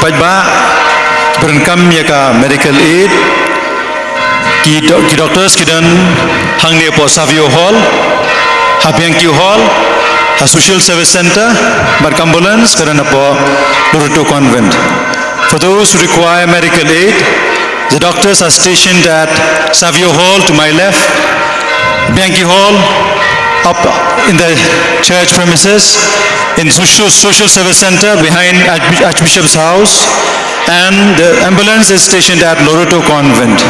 Pajba berenkam yaka medical aid ki doctors kidan hangne po Savio Hall, Hapianki Hall, a social service center, but ambulance karana po Loreto Convent. For those who require medical aid, the doctors are stationed at Savio Hall to my left, Bianchi Hall up in the church premises, in social service center behind Archbishop's house, and the ambulance is stationed at Loreto Convent.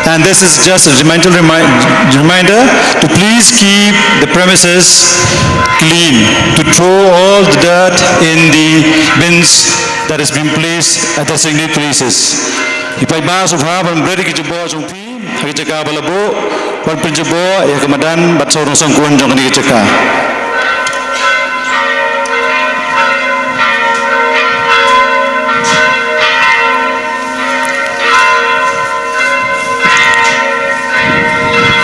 And this is just a reminder to please keep the premises clean, to throw all the dirt in the bins that has been placed at the designated places. Ipai ba subha ban bredi ki jebo jongpi hagi jaka balabo ban penjebo ya kemadan bat sorong sangkuan jong ni jaka.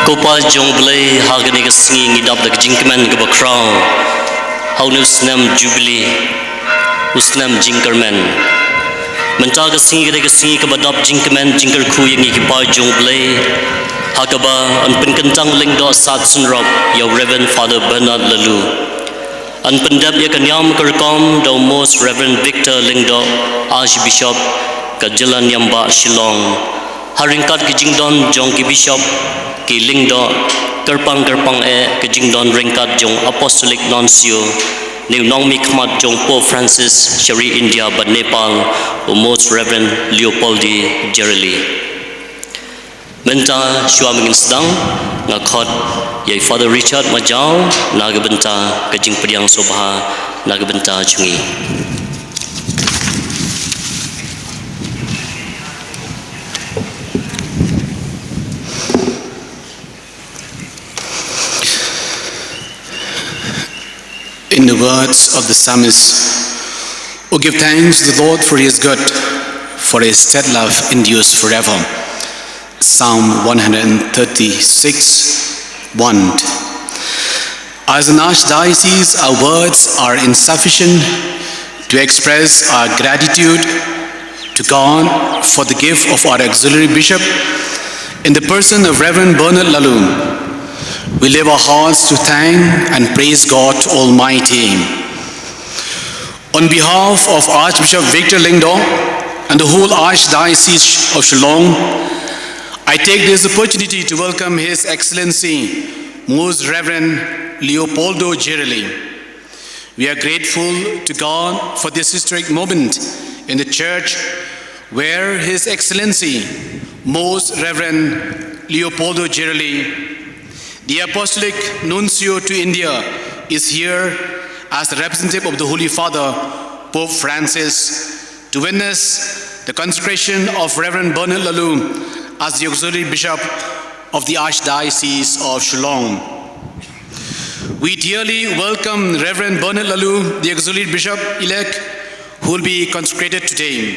Kopal jong blai hagani ka singi ngidap dak jingkman ka bakrang haunus nam jubilee usnam jinkerman Mencaga singi ka badap jingkemen jingker khu yang ikipar jong blai hakaba an Jingpynkyntang lingdo sat sunrok ya Reverend Father Bernard Laloo an pendap ya kanyam kerkom do Most Reverend Victor lingdo Archbishop ka Jalan Yamba Shillong haringkat ki jingdon jong ki bishop ki lingdo kerpang ke jingdon ringkat jong apostolic nuncio New Nong Mikmat Jong Pope Francis Shari India but Nepal o Most Reverend Leopoldi Jerely. Benta shua mingin sedang ngakot yai Father Richard Majau naga benta kajing pediang sobha naga benta chungi. In the words of the psalmist, "O give thanks to the Lord for he is good, for his steady love endures forever." Psalm 136:1. As an archdiocese, our words are insufficient to express our gratitude to God for the gift of our auxiliary bishop in the person of Reverend Bernard Laloo. We live our hearts to thank and praise God Almighty. On behalf of Archbishop Victor Lingdo and the whole Archdiocese of Shillong, I take this opportunity to welcome His Excellency, Most Reverend Leopoldo Jerely. We are grateful to God for this historic moment in the Church where His Excellency, Most Reverend Leopoldo Jerely, the Apostolic Nuncio to India, is here as the representative of the Holy Father, Pope Francis, to witness the consecration of Reverend Bernard Laloo as the Auxiliary Bishop of the Archdiocese of Shillong. We dearly welcome Reverend Bernard Laloo, the Auxiliary Bishop-elect, who will be consecrated today.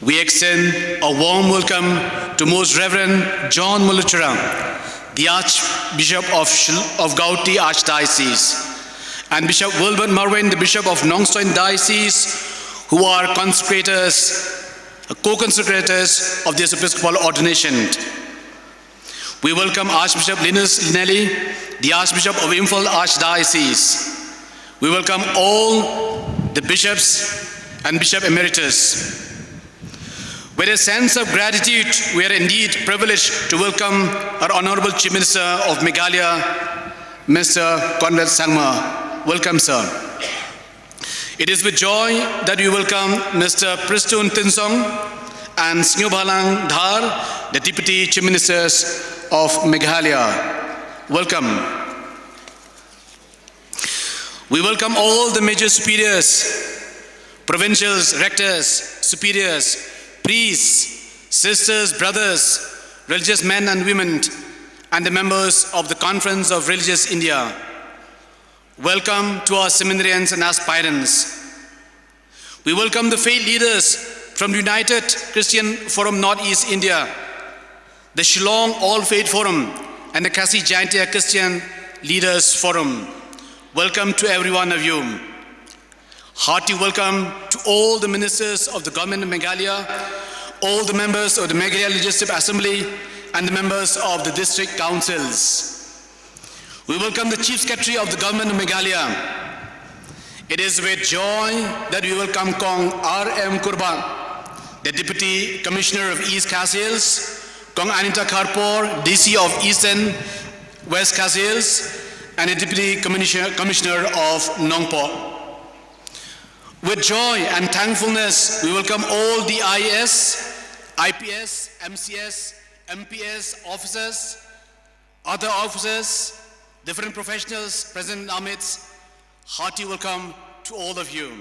We extend a warm welcome to Most Reverend John Muluchara, the Archbishop of Gauti Archdiocese, and Bishop Wilbert Marwin, the Bishop of Nongstoin Diocese, who are co-consecrators of this Episcopal ordination. We welcome Archbishop Linus Linelli, the Archbishop of Imphal Archdiocese. We welcome all the bishops and Bishop Emeritus. With a sense of gratitude, we are indeed privileged to welcome our Honorable Chief Minister of Meghalaya, Mr. Conrad Sangma. Welcome, sir. It is with joy that we welcome Mr. Pristun Tinsong and Snyobalang Dhar, the Deputy Chief Ministers of Meghalaya. Welcome. We welcome all the major superiors, provincials, rectors, superiors, priests, sisters, brothers, religious men and women, and the members of the Conference of Religious India. Welcome to our seminarians and aspirants. We welcome the faith leaders from the United Christian Forum Northeast India, the Shillong All Faith Forum, and the Kasi Jaintia Christian Leaders Forum. Welcome to every one of you. Hearty welcome to all the ministers of the government of Meghalaya, all the members of the Meghalaya Legislative Assembly, and the members of the district councils. We welcome the Chief Secretary of the government of Meghalaya. It is with joy that we welcome Kong R.M. Kurba, the Deputy Commissioner of East Khas Hills, Kong Anita Kharpur, DC of East and West Khas Hills, and the Deputy Commissioner of Nongpo. With joy and thankfulness, we welcome all the IAS, IPS, MCS, MPS officers, other officers, different professionals present in our midst. Hearty welcome to all of you.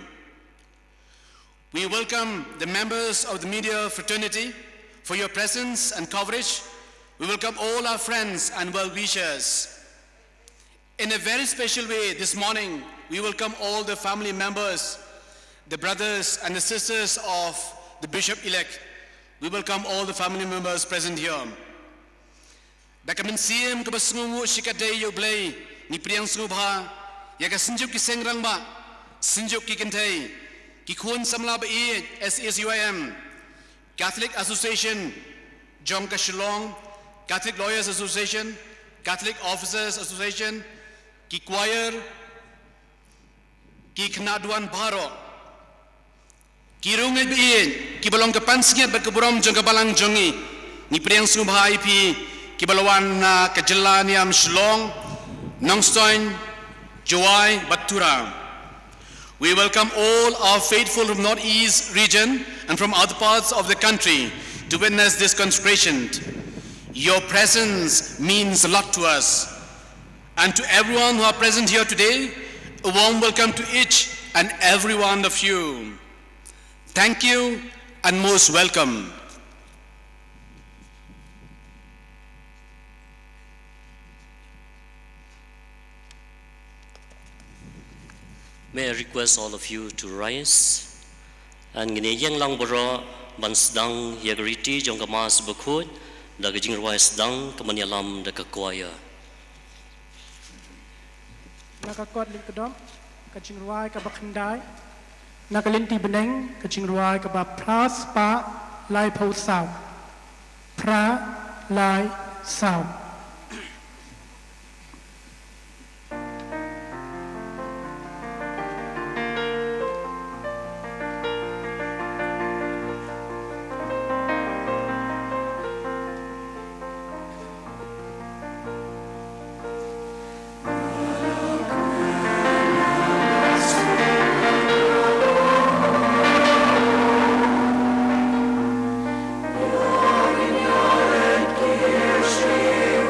We welcome the members of the media fraternity for your presence and coverage. We welcome all our friends and well-wishers. In a very special way this morning, we welcome all the family members, the brothers and the sisters of the Bishop-elect. We welcome all the family members present here. Dakaminsiam kabasungu shikadei yoblei ni priang sungubha yaga sinjuk ki sengrangba sinjuk ki kentei ki khun samla ba e SACUIM Catholic Association Jongka Shillong Catholic Lawyers Association Catholic Officers Association ki choir ki knaduan baro ki rungai ba e ki balong kapansingat bat kaburam jongka balang jongi ni priang sungubha IP Kibalawan Kajelaniam Shlong, Nongstoin, Joai, Batura. We welcome all our faithful from Northeast region and from other parts of the country to witness this consecration. Your presence means a lot to us. And to everyone who are present here today, a warm welcome to each and every one of you. Thank you and most welcome. May I request all of you to rise and gini yang lang boro bansdang yagariti jong kamas bakut da gajing rise dang kamanyalam da kakwaya nakakot likadom kajing ruai kabakhandai nakalinti beneng kajing ruai kabap pras pa lai po sao pra lai sao Your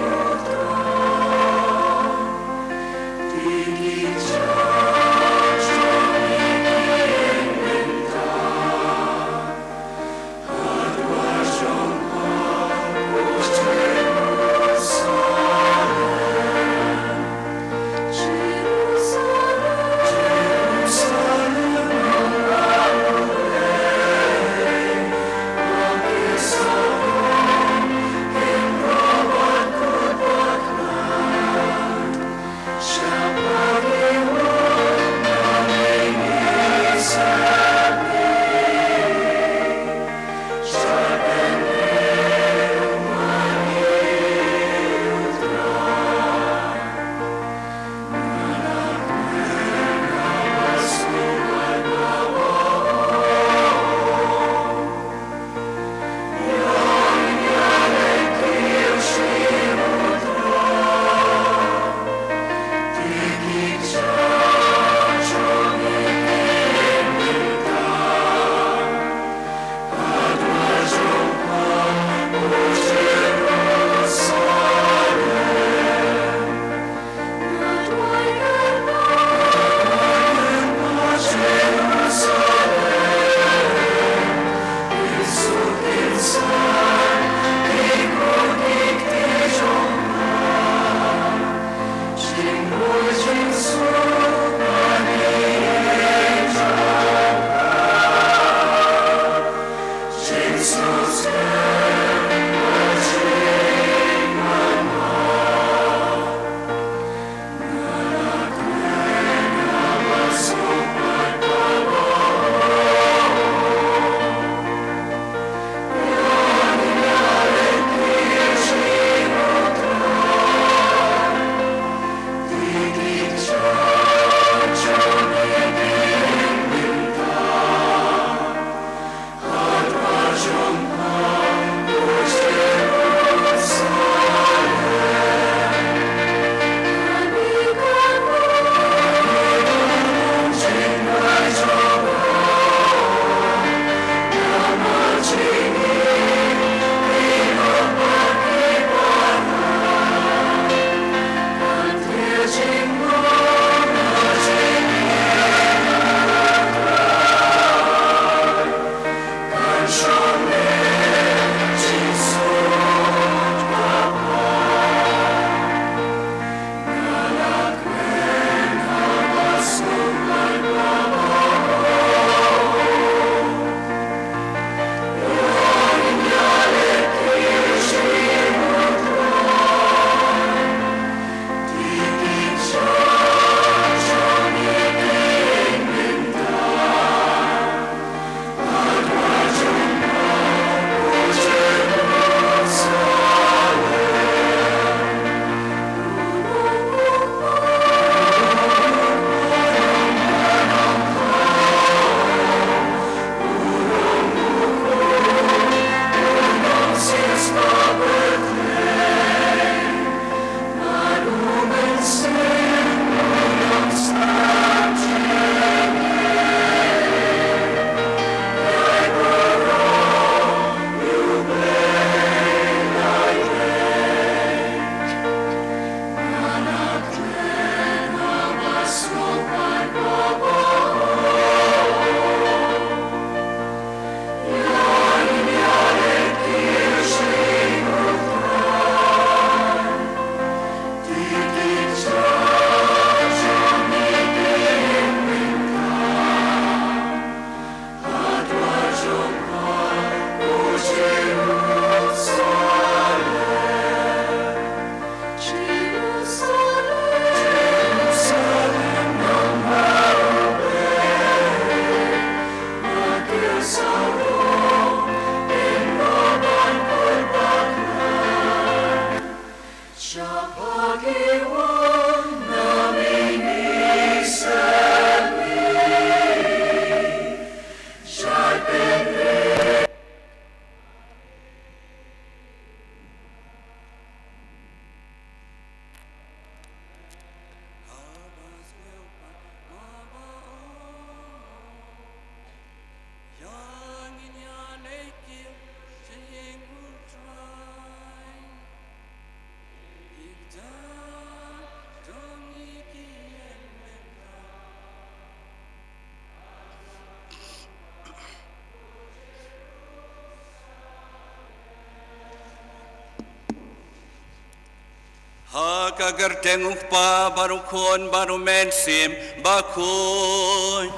Kagar tenguk pa baru kon baru mensim bakun.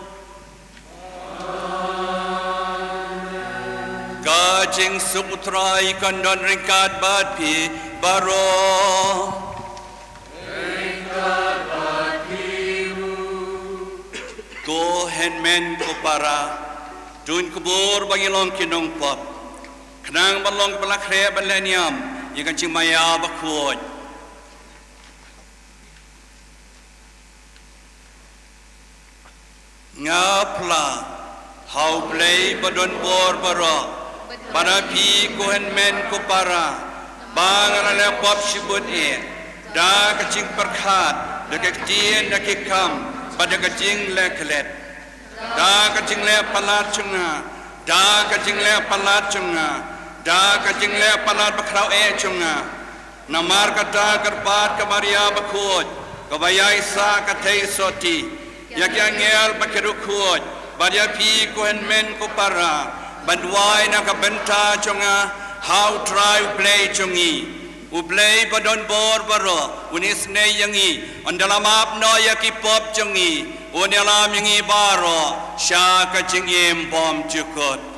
Kajing sutrai kandon ringkat batpi baro. Ko henmen ko para dun kubur bagi long kinong pop. Kenang balong balakre baleniam ikan cing maya bakun. Ngapla hau play badon bor baro para pi kohen men ko para bangar le pop shibut e da kacing perkhat da kacing da kikam pada kacing le klet da kacing le palat chunga da kacing le palat chunga da kacing le palat bakrau e chunga namar kata karpat kamaria bakut kabayai sa kathai soti yak yang ngel bakerukut badia pi kohen men ko para bandwai na ka benta chonga how try play chongi u play badon bor baro unis ne yangi andalamap no yaki pop chongi unelam yangi baro sha ka chingim bom chukot.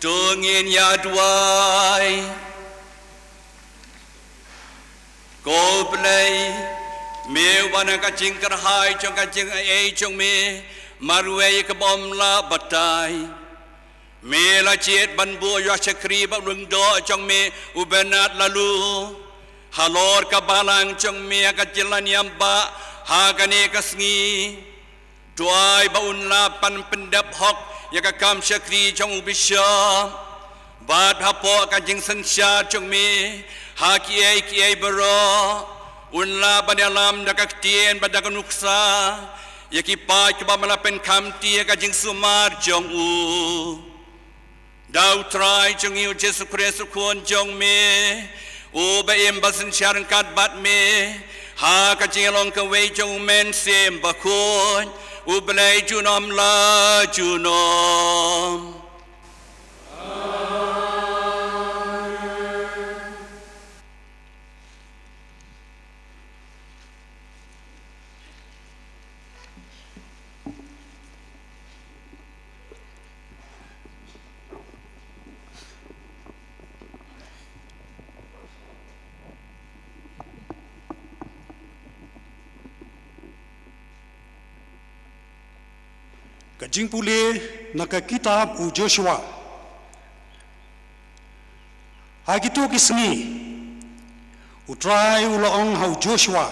tungin ya duai ko play me wana ka ching karhai chong ka ching ai chong me marwei ka bom la batai me la chiet ban bu ya chakri ba lung do chong me ubenat lalu halor ka balang chong me ka jilan yamba ha kane ka sngi duai ba un la pan pendap hok ya ka kam chakri chong ubisha bad hapo ka jing sansha chong me ha kiai baro unla badalam dakak tien badak nuksa yaki pa ba malapen kam tie ka jing sumar jong u dau trai jong yu jesu Kristus kon jong me u ba em basan sharan kat bat me ha ka jing long ka wei jong men sem ba kon u blai junom la junom Jingpule naka kitab u Joshua hagitu kisni utrai ulong hau Joshua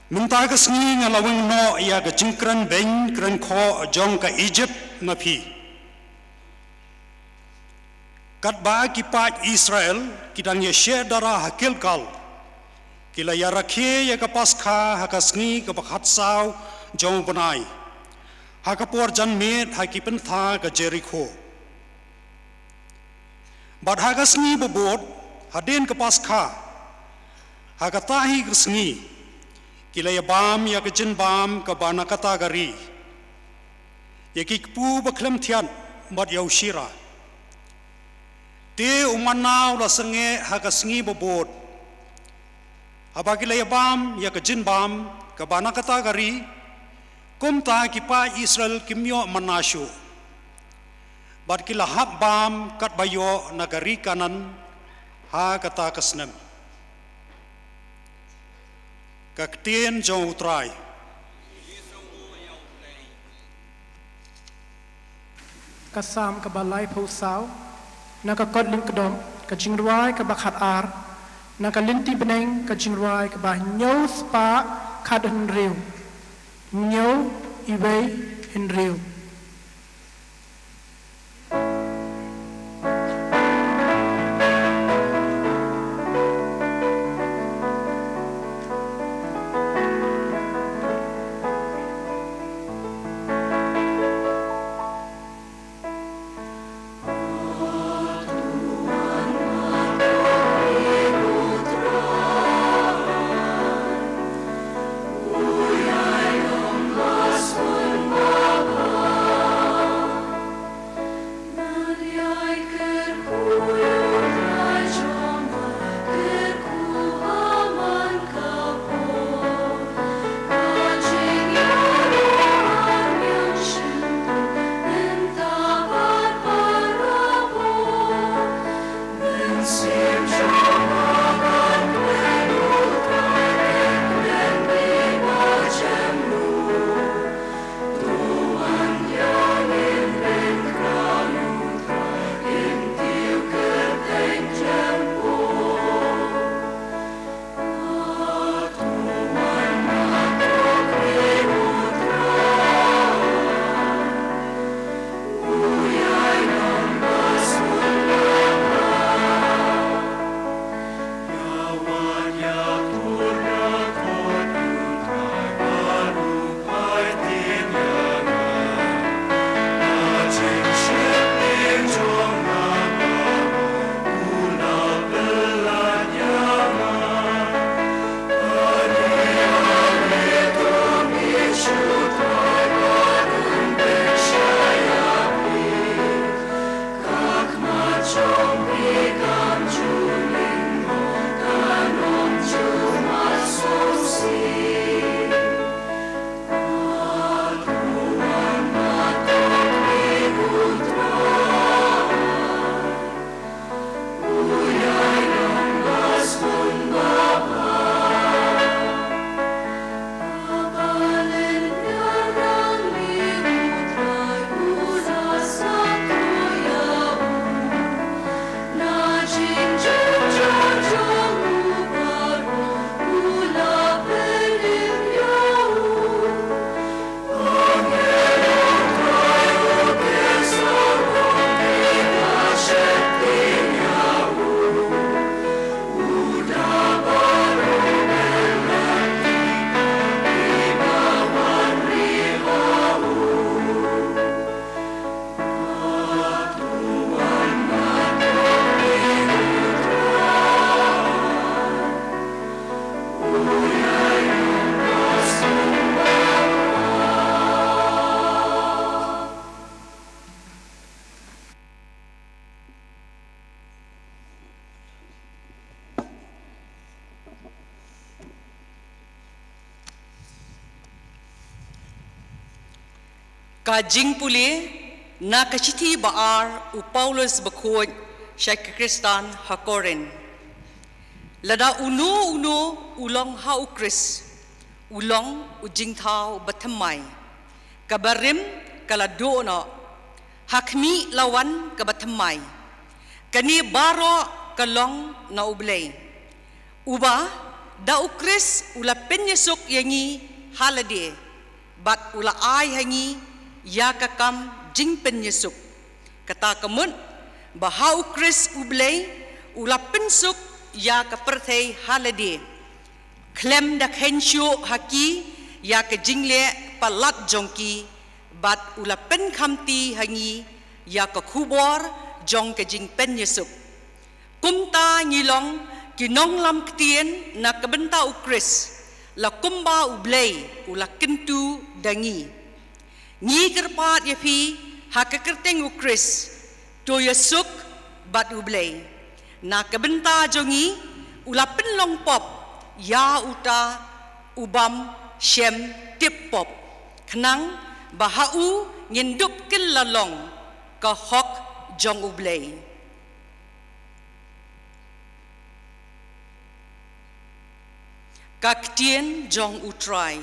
minta kisni ngalawang no ya ka jingkran ben kran kho jong ka Egypt na phi kat ba ki pa Israel kidang ye she dara hakil kal kila ya rakhe ya ka paskha hakasni ka bakhat saw jong banai Hakapor jan met hakipen tha ka Jericho. Bad hagasni bobot haden ka paskha. Hakatahi gsni kilaya bam ya ka jin bam ka banakata gari. Yakikpu baklem thian bad yaushira. Te umanaw la sange hagasni bobot. Habakilaya bam ya ka jin bam ka banakata gari. Kumta kipa Israel kimyo manasyo. Bat kila habam kat bayo nagari kanan ha kata kasnem. Kaktien jong utray. Kasam kabalai pausaw nakakod ling kedom kajingruai kabakhat ar nakalinti beneng kajingruai kabah nyaw spa kadan riu Nyo iwe in Rio. Baba Ka jingpuli na kachiti baar u Paulus bakod siya Kristan hakorin. Lada uno ulong haukris, ulong ujingtao batamay. Kabarim kaladono, hakmi lawan kabatamay. Kani baro kalong na ublay. Uba da ukris ula penyesuk yangi halade, bat ula ay hangi ya kakam jingpynkyntang. Kata kemun bahau kris ublay ula pensuk ya kapertay halade. Klem dak hensyu haki ya ke jingle palat jongki bat ula pen kamti hangi ya ke kubor jong ke jingpynkyntang. Kumta ngilong kinong lam ktien na kebenta ukris la kumba ublay ula kentu dangi. Ngi kerpat yapi hakakerteng ukris to yasuk bat ublay na kebenta jongi ula penlong pop ya uta ubam shem tip pop kenang bahau ngindup kelalong ka hok jong ublay. Kaktien jong utrai.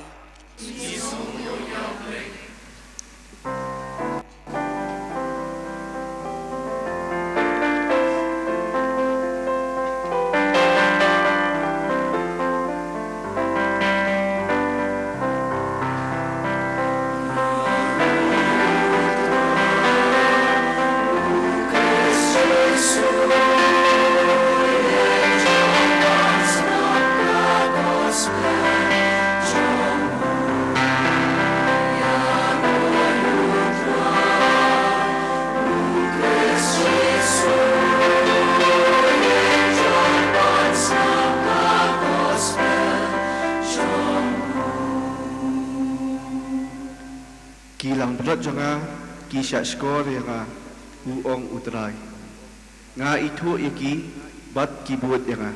Kilang berat janga kisah skor yang uong utrai. Nga itu iki bat kibut yang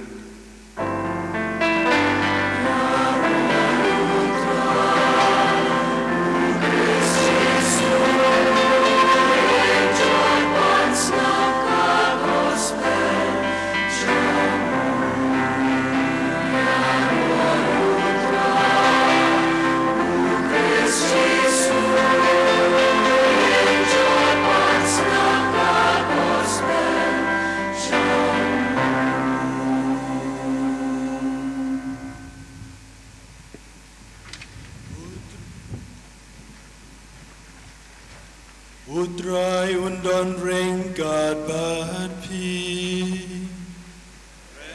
Utrai undon ringkat bat pi.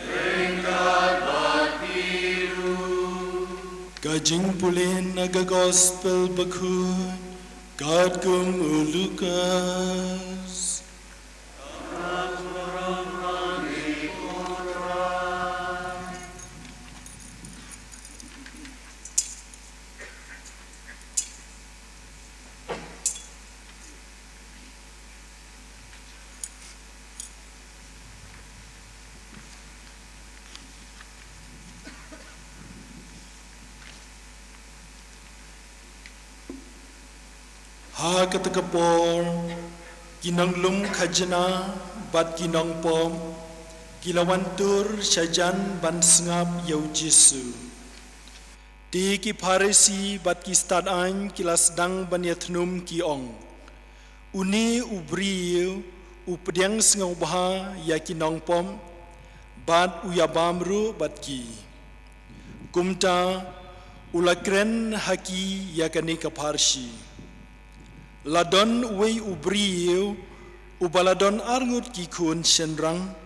Ringkat bat biru. Kajing pulin naga gospel bakun. God kum ulukas. Ha katakapor, kinang lum kajana, bat kinang pom, kilawantur syajan ban sengap yau Jesu. Di ki Parish bat ki stadain kilas dang ban yatnum ki ong. Uni ubriu updeng sengau baha ya kinang pom, bat uyabamru bat ki. Kumta ulakren haki ya kani ka Parish. Ladon wei ubriu ubaladon arngut ki kun senrang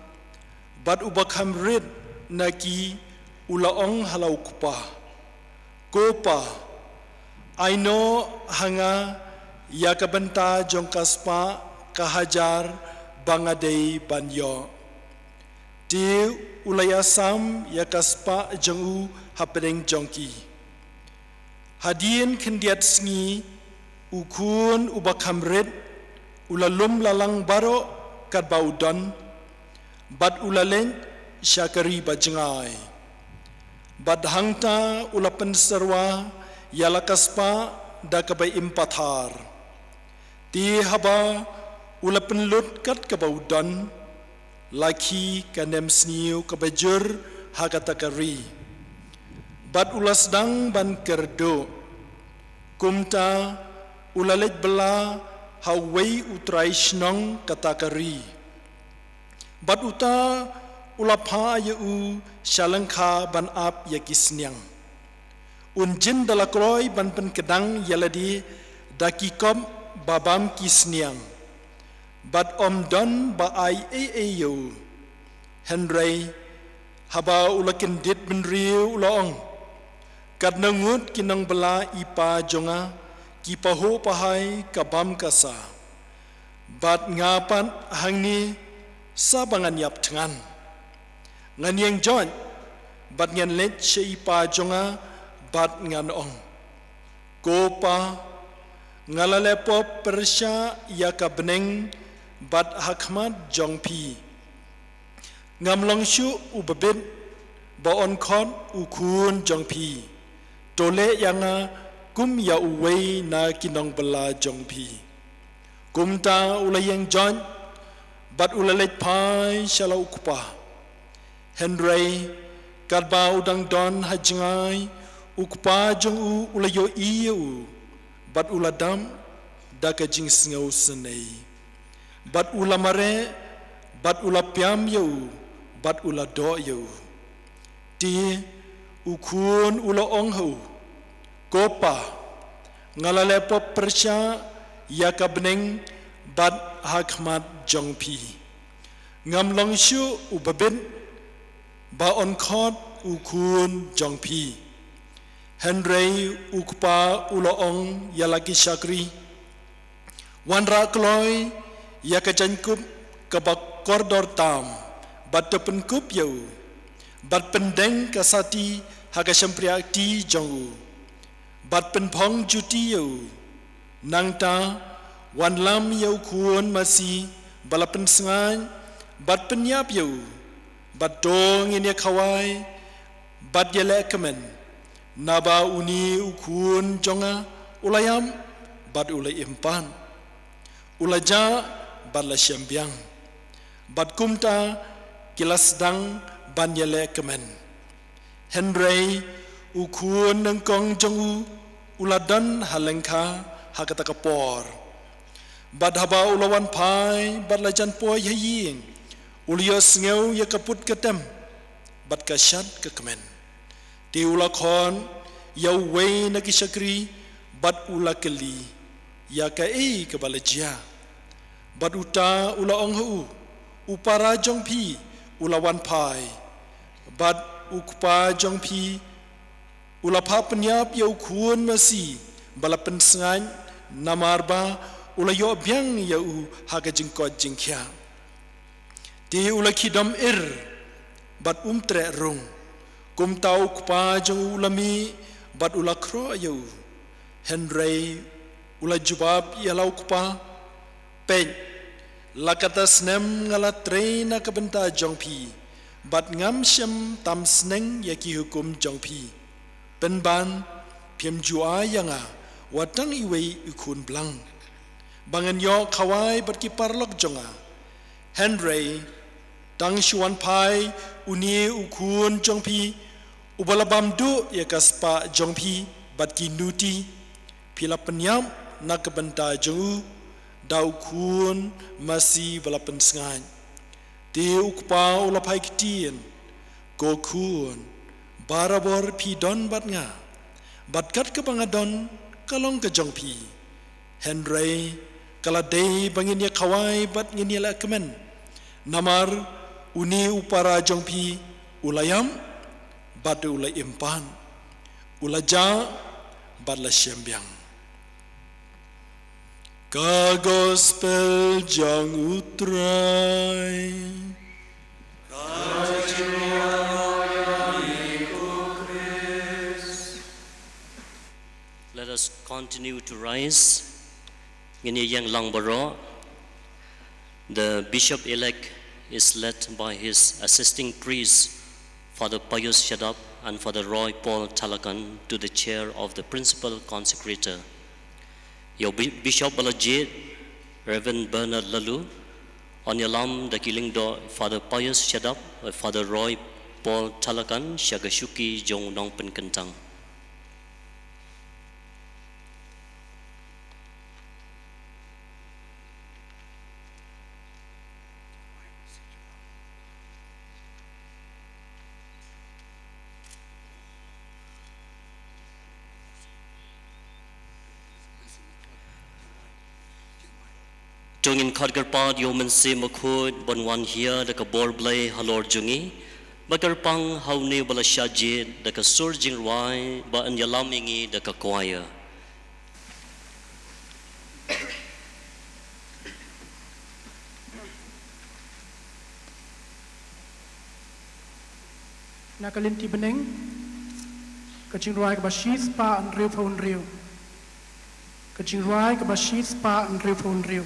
bat ubakam red naki ulaong halau kupa kopa aino hanga ya kabenta jongkaspa kahajar bangadei banyo ti ulayasam ya kaspa jongu hapedeng jongki hadien kendiat sngi ukun ubakam red ulalum lalang baro kat baudon bat ulalen syakari bajengai bat hangta ulapen serwa yalakaspa da kabai impathar Ti haba ulapen lut kat kabaudan laki kanem sniu kabajur hakatakari. Bat ulas dang ban kerdo kumta ulalet bela hawai utrai shnong katakari. Bat uta ulapha yu shalangkha ban ap yakisnyang. Unjin dalakroi ban pen kedang yaladi dakikom babam kisnyang. Bat omdon ba ai yu Henry haba ulakin dit ben riu ulong. Kat nangut kinang bela ipa jonga kipaho pahai kabam kasa. Bat ngapan hangni sabangan yap tengan. Ngan yang jon bat ngan let she ipa jonga bat ngan ong. Kopa ngalalepop persya yaka beneng bat hakmat jongpi. Ngamlong shu ubabit baon kon ukun jongpi. Tole yanga kum ya uwei na kinong bela jongpi. Kumta ulayang jon bat ulalet pai shala ukpa. Henry kadba udang don hajngai ukpa jong u ulayo iu bat uladam daka jing sngau senei. Bat ulamare bat ulapiam yu bat ulado yu. Ti ukun ulaong hu kopa ngalalepo persya yaka beneng bat hakmat jongpi. Ngamlong shu ubabin baon khot ukun jongpi. Henry ukpa ulaong yalaki syakri. Wanra kloy yaka jankup kabak kordor tam bat tepen kup yau. Bat pendeng kasati haka syampriakti jongu. Bat penpong juti yau. Nangta wan lam yau kuon masi balapen sengan. Bat penyap yau. Bat dong ini kawai. Bat yelek kemen. Naba uni ukun jonga ulayam bat ulay impan. Ulaja bat la syambiang. Bat kumta kilas dang ban yele kemen. Henry ukun nengkong jongu uladan halengka hakata kapor. Bat haba ulawan pai bat lajan poy haying. Ulios ngeu ya kaput ketem. Bat kasyat ke kemen. Ti ulakon ya wei na kisakri bat ulakeli ya ka kebalajia. Bat uta ulaong hu upara jongpi ulawan pai. Bat ukpa jongpi ulapa penyap ya ukun masi balapen sengan namarba ulayo biang ya u haga jingkot jingkya. Ti ulakidam bat tre rung. Kum tau kupa jong ulami bat ulakro yau. Henry ulajubab yalau kupa pen lakatas nem ngalat train na kabenta jongpi bat ngam syam tam sneng yaki hukum jongpi penban piem jua yanga watang iwei ukun blang bangan yo kawai bat kiparlok jonga. Henry tang shuan pai uni ukun jongpi ubalabam du ya kaspa jongpi bat kinuti pila penyam na kebenta jongu dau kun masih balapan sengan. Ti ukpa ulapai kitien go kun barabor pi don bat nga bat kat kebangadon kalong ke jongpi. Henry kaladei bangin ya kawai bat ngin ya kemen namar uni upara jongpi ulayam bat ulay impan ulaja bat la syambiang. Ka gospel jang utrai Let us continue to rise. Ngini yang lang baro. The bishop-elect is led by his assisting priest, Father Pius Shadap and Father Roy Paul Talakan, to the chair of the principal consecrator. Your bishop balajit Reverend Bernard Laloo, Onyalam the Killing Do, Father Pius Shadap, Father Roy Paul Talakan, Shagashuki Jingpynkyntang. Jongin Kodgarpad Yomen Se Makud, Bonwan here, the Kabor Blay, Halor Jungi, Bagarpang, Haune Balashaji, the Kasur Jingwai, Ba and Yalamingi, the Kakwaya. Nakalinti Beneng, Kachingwai Bashis Pa and Rio Phone Rio. Kachingwai Bashis Pa and Rio Phone Rio.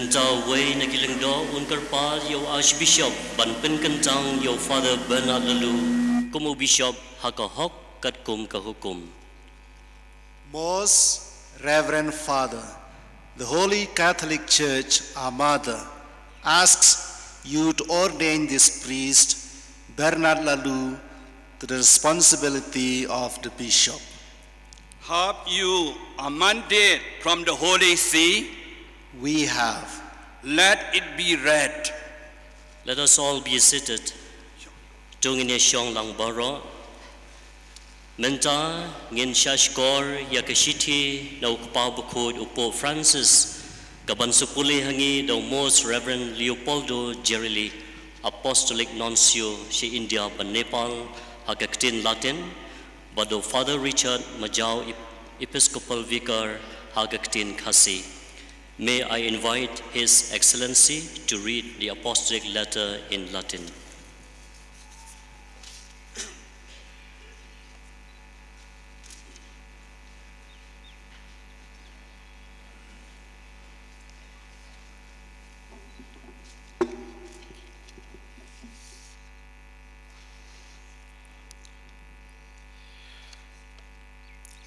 Mentau way na kilingdo unkar pa yo Archbishop Jingpynkyntang yo Father Bernard Laloo kumu Bishop hakahok kat kum kahukum. Most Reverend Father, the Holy Catholic Church, our Mother, asks you to ordain this priest, Bernard Laloo, to the responsibility of the bishop. Have you a mandate from the Holy See? We have. Let it be read. Let us all be seated. Tungine shong lang baro. Menta ngin shashkor yakashiti na ukpabukod upo Francis kabansupuli hangi the Most Reverend Leopoldo Gerili, Apostolic Nuncio si India ban Nepal hagaktin Latin, bado Father Richard Majau Episcopal Vicar hagaktin Khasi. May I invite His Excellency to read the apostolic letter in Latin.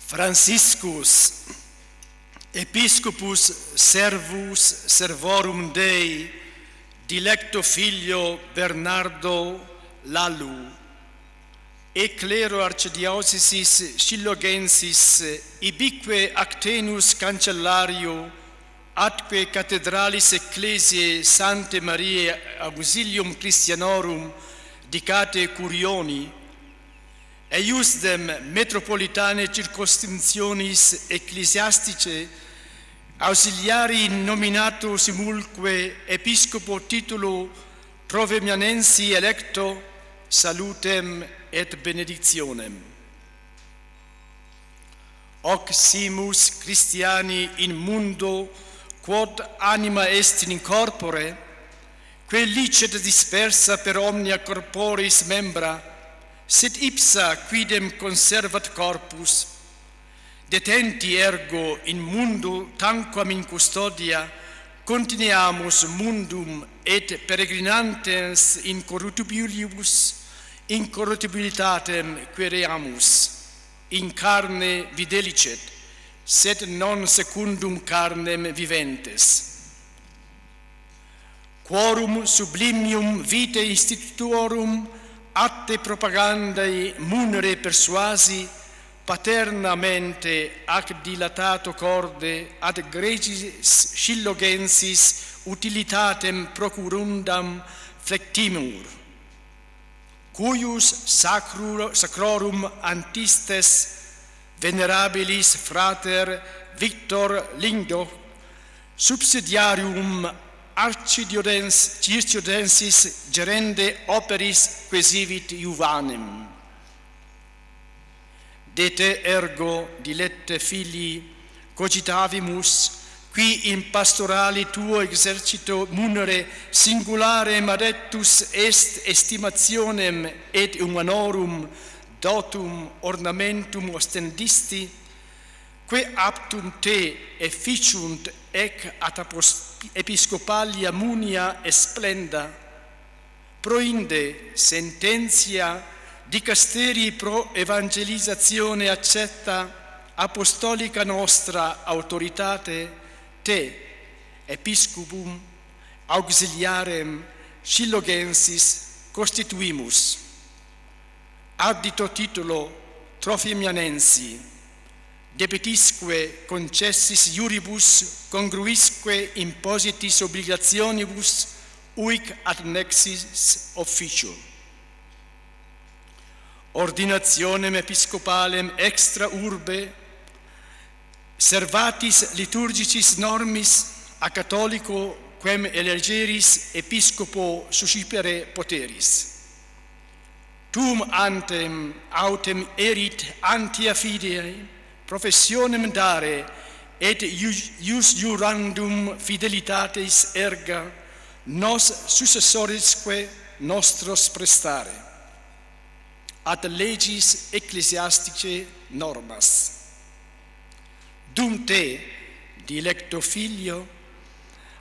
Franciscus, Episcopus Servus Servorum Dei, dilecto figlio Bernardo Laloo, e clero archdiocesis Scillogensis, ibique actenus cancellario, atque cathedralis ecclesiae Sanctae Mariae Auxilium Christianorum, dicate Curioni, eiusdem metropolitane circumscriptionis ecclesiasticae ausiliari nominato simulque episcopo titulo provemianensi electo salutem et benedictionem. Hoc simus Christiani in mundo quod anima est in corpore, quae licet dispersa per omnia corporis membra, sed ipsa quidem conservat corpus, detenti ergo in mundo tanquam in custodia, continuamus mundum et peregrinantens in corruptibilibus, incorruptibilitatem quereamus, in carne videlicet, sed non secundum carnem viventes. Quorum sublimium vitae institutorum atte propagandae munere persuasi paternamente ac dilatato corde ad gregis Scillogensis utilitatem procurundam flectimur, cuius sacrorum antistes venerabilis frater Victor Lingdo subsidiarium Archidiocensis gerende operis quesivit Juvanem. De te ergo, dilette filii, cogitavimus, qui in pastorali tuo exercito munere singularem adeptus est estimationem et humanorum dotum ornamentum ostendisti, que aptum te efficiunt ec ad episcopalia munia esplenda, proinde sententia dicasteri pro evangelizazione accetta apostolica nostra autoritate te, episcopum auxiliarem Scillogensis constituimus. Addito titulo Trophimianensi, debitisque concessis iuribus congruisque impositis obligationibus uic ad nexis officio. Ordinationem episcopalem extra urbe servatis liturgicis normis a catholico quem elegeris episcopo suscipere poteris. Tum antem autem erit antia fidei professionem dare et ius jurandum fidelitatis erga nos successorisque nostros prestare ad legis ecclesiasticae normas. Dum te, dilecto filio,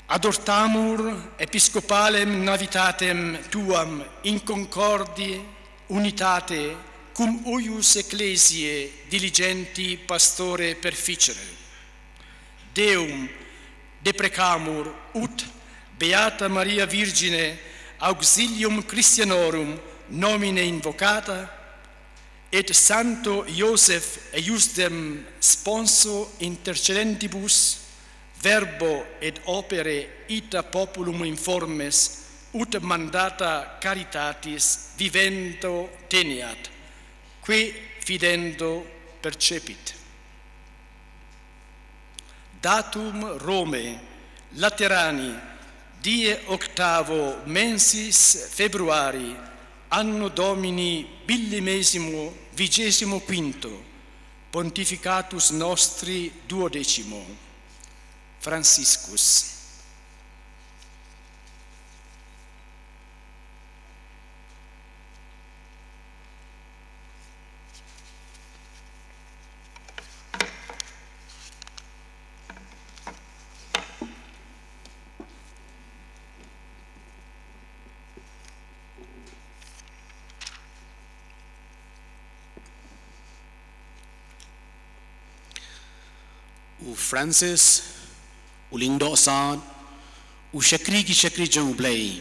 adortamur episcopalem navitatem tuam in concordie unitate cum uius ecclesiae diligenti pastore perficere. Deum deprecamur ut Beata Maria Virgine auxilium Christianorum nomine invocata, et Santo Iosef eiusdem sponso intercedentibus verbo et opere ita populum informes ut mandata caritatis vivendo teniat, qui fidendo percepit. Datum Rome, Laterani, die 8 mensis februari, anno Domini 1525, pontificatus nostri 12, Franciscus. Francis, Ulingdo Sad, Shakri ki Shakri Jong Blay.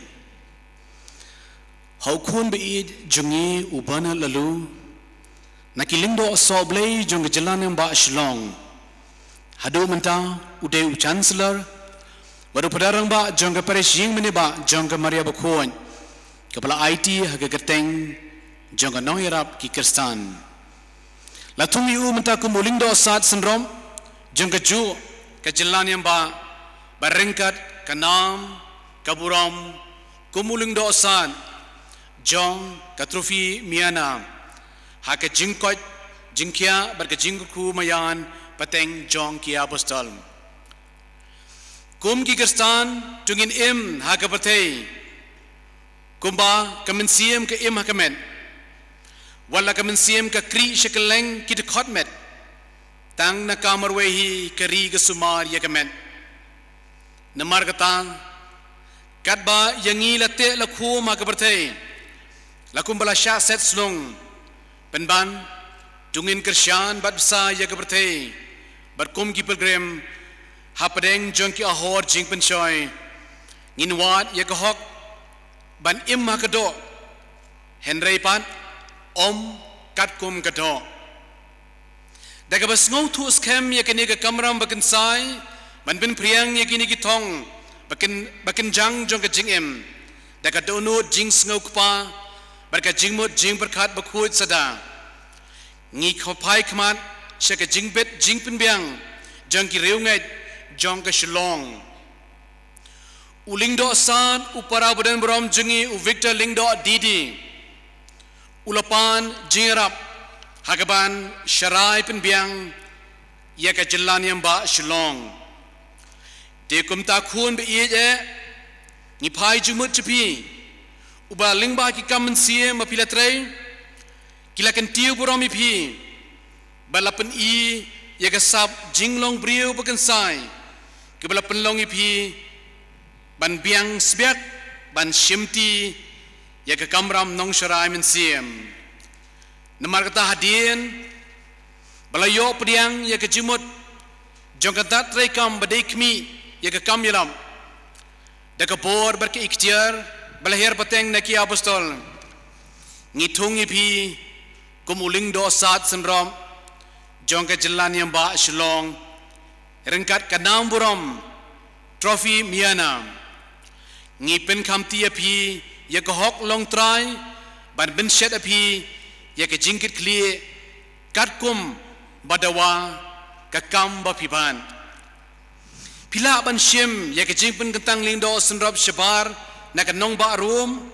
How kun be it Jungi Ubana Laloo, Nakilingdo Saw Blay Jong Jalanam Ba Shlong, Hado Manta, Ude Chancellor, Barupadarang Ba Jonga Parish Jingmaniba, Jonga Maria Bakoin, Kapala IT Hagagateng, Jonga Noyarap Kikirstan. Latumi Umanta Kumulingdo Sad syndrome. Jangka ju kejelanian ba baringkat kanam kaburam kumuling dosan jong katrofi miana hake jingkot jingkia berke jingku mayan pateng jong kia apostol kum ki kristan tungin im hake patei kumba kamensiam ke im hakemen wala kamensiam ke kri shekeleng ki khotmet tang na kamarwehi kari ke sumar yakamen namar katang katba yangi late lakhu ma kaberthei lakum bala sha set slung penban tungin kersyan badsa yakaberthei berkum ki pilgrim hapadeng jongki ahor jingpynkyntang nginwat yakahok ban im makado henrei pan om katkum kado Daga bas ngau tu skem yakini ke kamram bakin sai ban bin priang yakini ki thong bakin jang jong ke jingem daga dono jing ngau kpa barka jingmot jing berkat bakhuit sada ngi khopai khmat shaka jingbet jingpin biang jong ki reungai jong ke shlong ulingdo san upara badan brom jingi u victor lingdo didi ulapan jingrap Hagaban Sharai Penbiang Yaka Jelaniam Ba Shlong De Kumta Kun Be Ye Nipai Jumut Chipi Uba Lingba Ki Kamen Siem Apilatre Kilakan Tiu Buromi Pi Balapan I Yaka Sab Jinglong Brio Bakansai Kibalapan Longi Pi Ban Biang Sbiak Ban Shimti Yaka Kamram Nong Sharai Men Siem Namar kata hadian balayo pediang ya kejimut jongkatat rekam badai kmi ya kekam yalam dak bor berke ikhtiar balahir pateng naki apostol ngitung ipi kumuling do sat syndrome jongka jalan yang ba shlong rengkat kanam buram trofi miana ngipen khamti api ya kahok long try ban ben shet api ya ke jingkit kli katkum badawa kakam bapiban pila ban shim ya ke jingpynkyntang lingdo senrop shabar na kanong ba room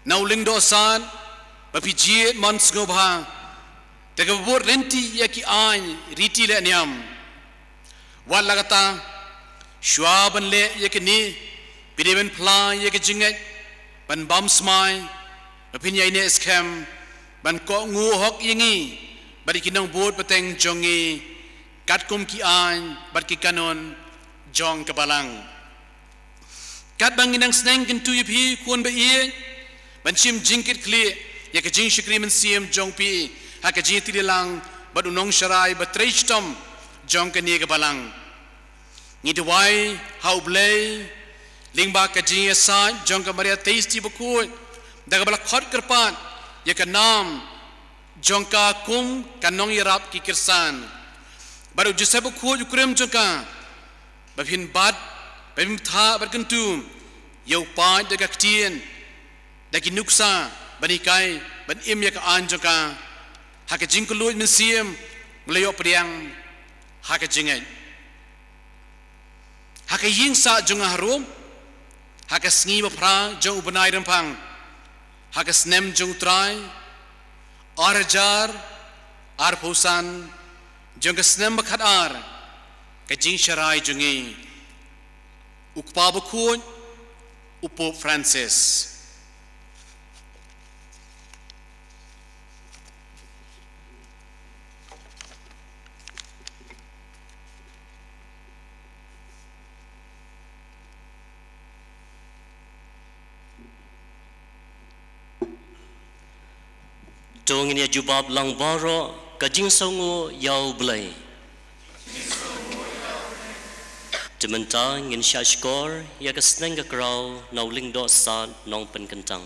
na lingdo san bapiji mons ngobha daga bor renti ya ki an riti le niam wala kata shwaban le ya ke ni pideven pla ya ke jingai ban bam smai bapinya ine scam ban ko ngu hok yingi bari kinong bot pateng jongi katkum ki an bar ki kanon jong kabalang kat banginang sneng kan tu yupi kuan ba ie ban chim jingkit kli ya ka jing shikri men siem jong pi ha ka jing tilang bad unong sharai ba treistom jong ka ni ka balang ni dwai how blay lingba ka jing sa jong ka maria tasty ba ku da ka bala khot karpan ya ka nam jong ka kum kanong yarap ki kirsan baru joseph ku ukrem jong ka ba phin bad Bim tha bar kan tu yau pa de ka tien da ki nuksa banikai ban im ya ka an joka ha ka jing ko lu min siem leyo priang ha ka jingai ha ka ying sa junga harum ha ka sngi ba pra jong banai rampang ha ka snem jong trai arjar ar pusan jong ka snem ba khat ar ka jing sharai jungi Ukpa Bakun, Upo Francis. Tong ini jubab lang baro kajing songo yau blai. Jingpynkyntang ngin shashkor ya ka sneng ka kraw nau ling do sa nong Jingpynkyntang.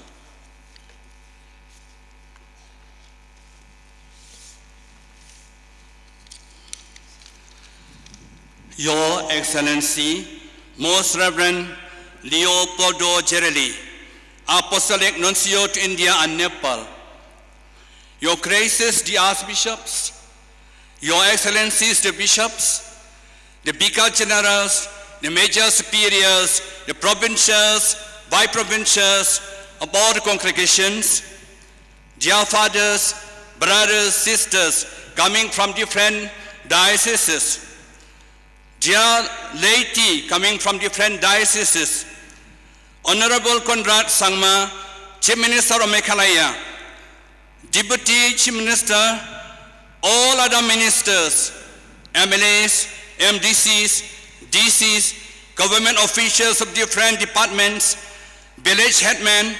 Your Excellency, Most Reverend Leopoldo Gerelli, Apostolic Nuncio to India and Nepal, Your Graces the Archbishops, Your Excellencies the Bishops, the Vicar Generals, the Major Superiors, the Provincials, By-Provincials of all the congregations, dear fathers, brothers, sisters coming from different dioceses, dear laity coming from different dioceses, Honorable Conrad Sangma, Chief Minister of Meghalaya, Deputy Chief Minister, all other ministers, MLAs, MDCs, DCs, government officials of different departments, village headmen,